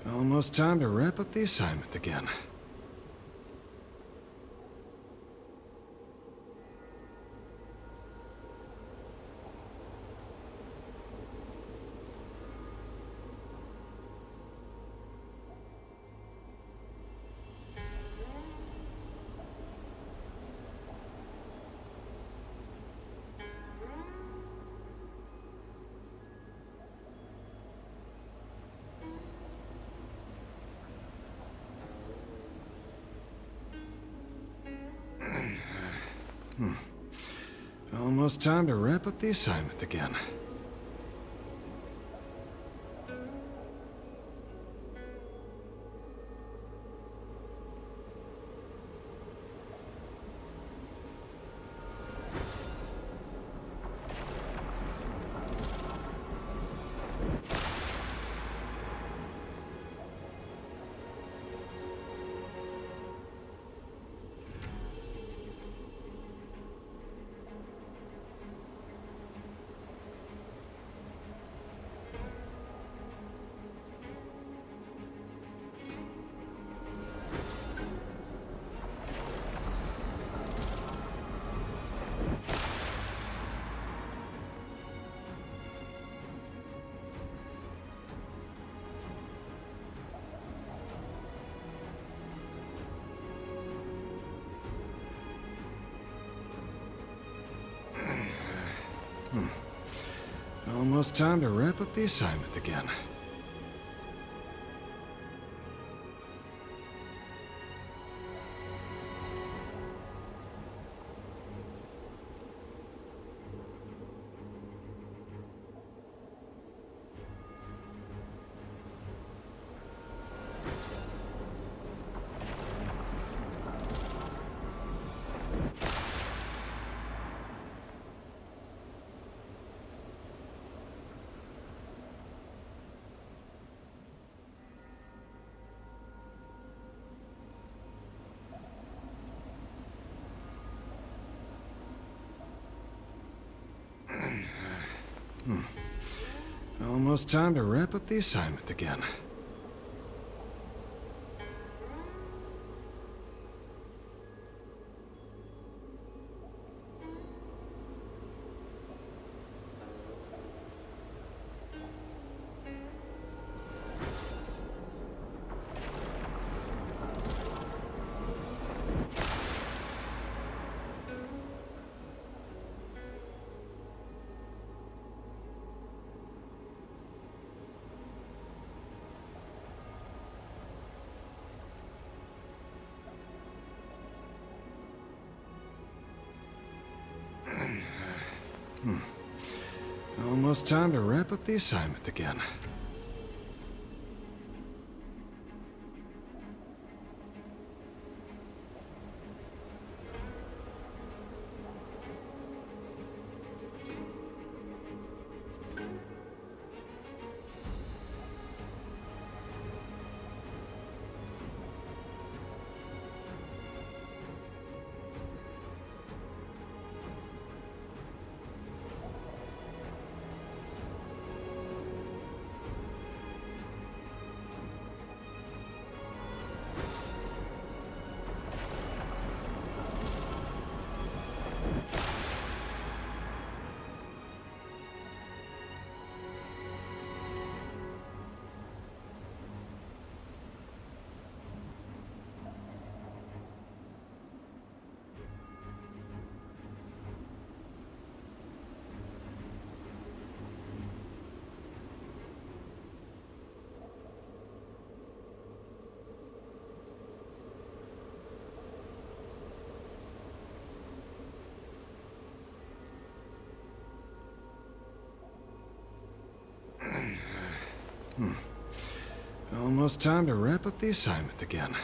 Almost time to wrap up the assignment again. Almost time to wrap up the assignment again. Almost time to wrap up the assignment again. Almost time to wrap up the assignment again. Almost time to wrap up the assignment again. Almost time to wrap up the assignment again.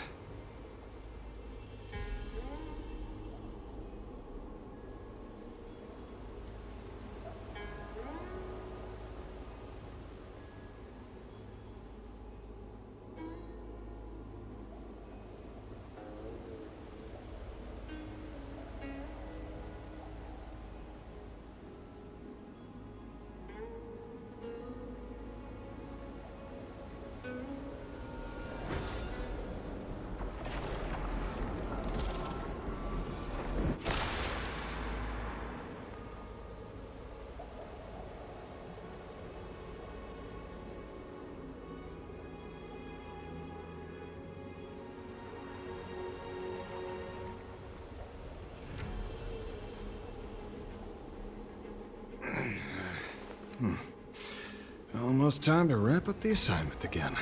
Almost time to wrap up the assignment again.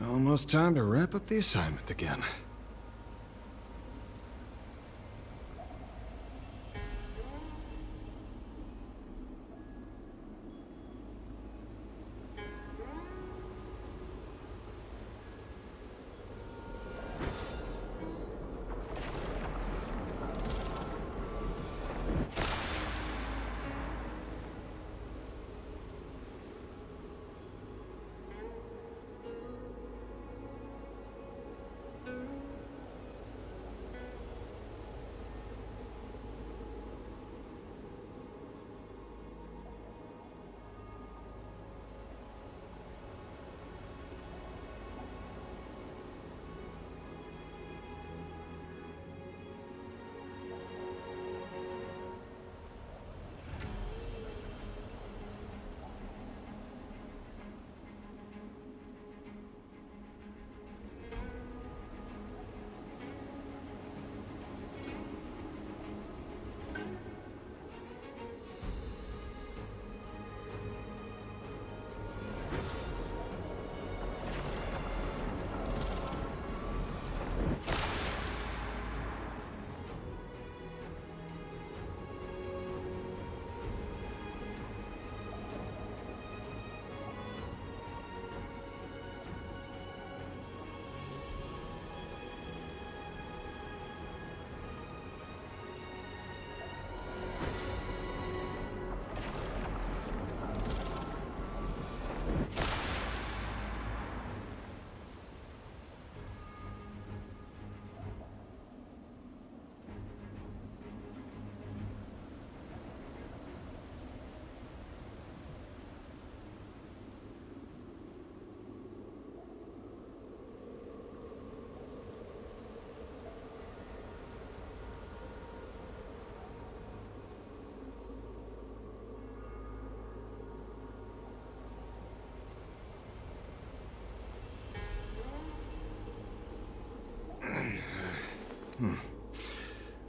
Almost time to wrap up the assignment again.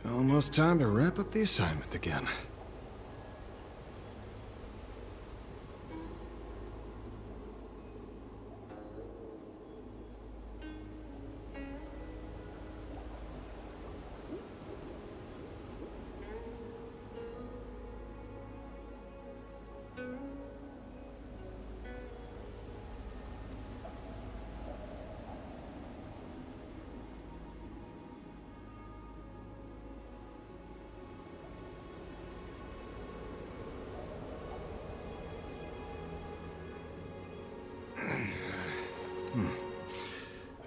Almost time to wrap up the assignment again.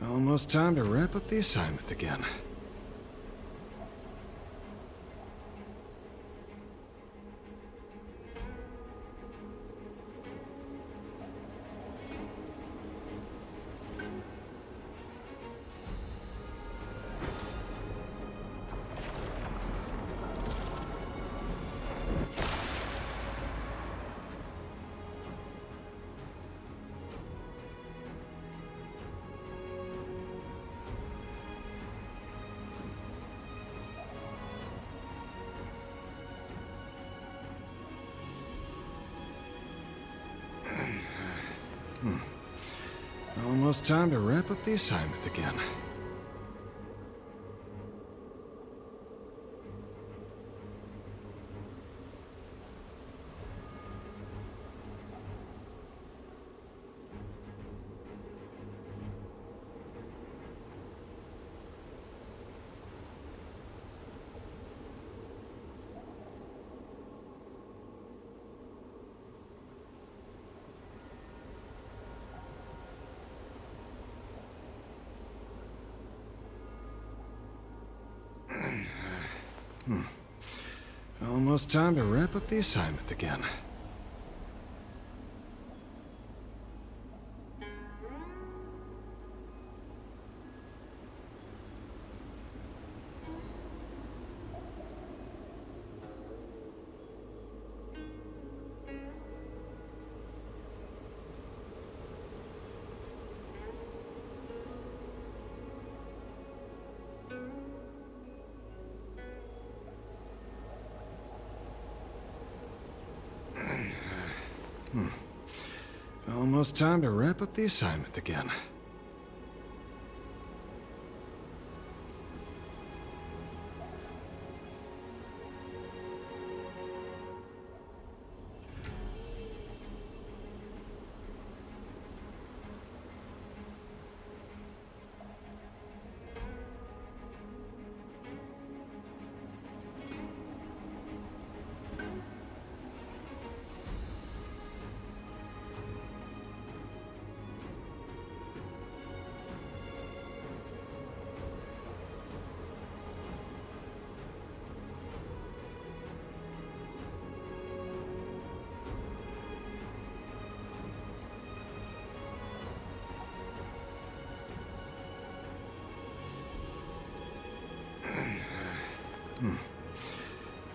Almost time to wrap up the assignment again. Almost time to wrap up the assignment again. Almost time to wrap up the assignment again. Almost time to wrap up the assignment again.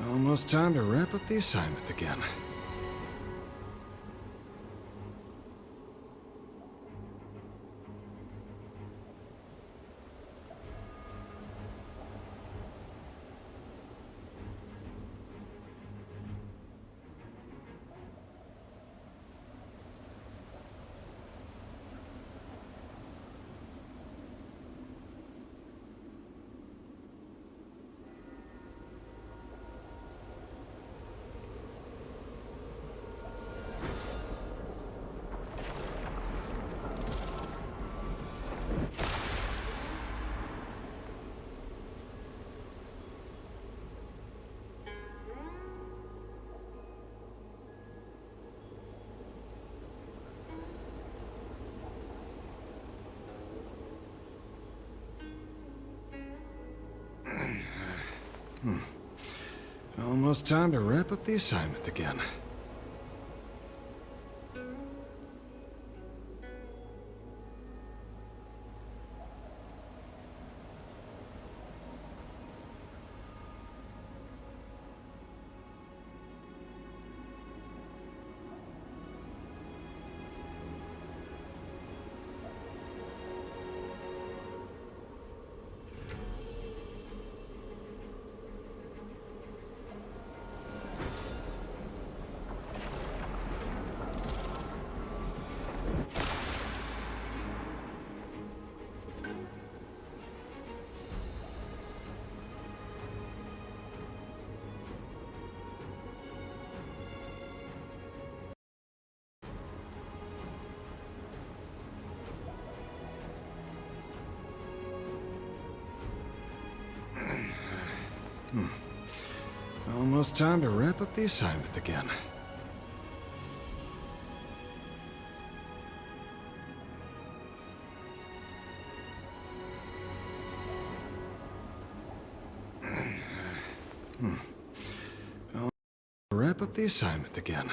Almost time to wrap up the assignment again. Almost time to wrap up the assignment again. Almost time to wrap up the assignment again. I'll wrap up the assignment again.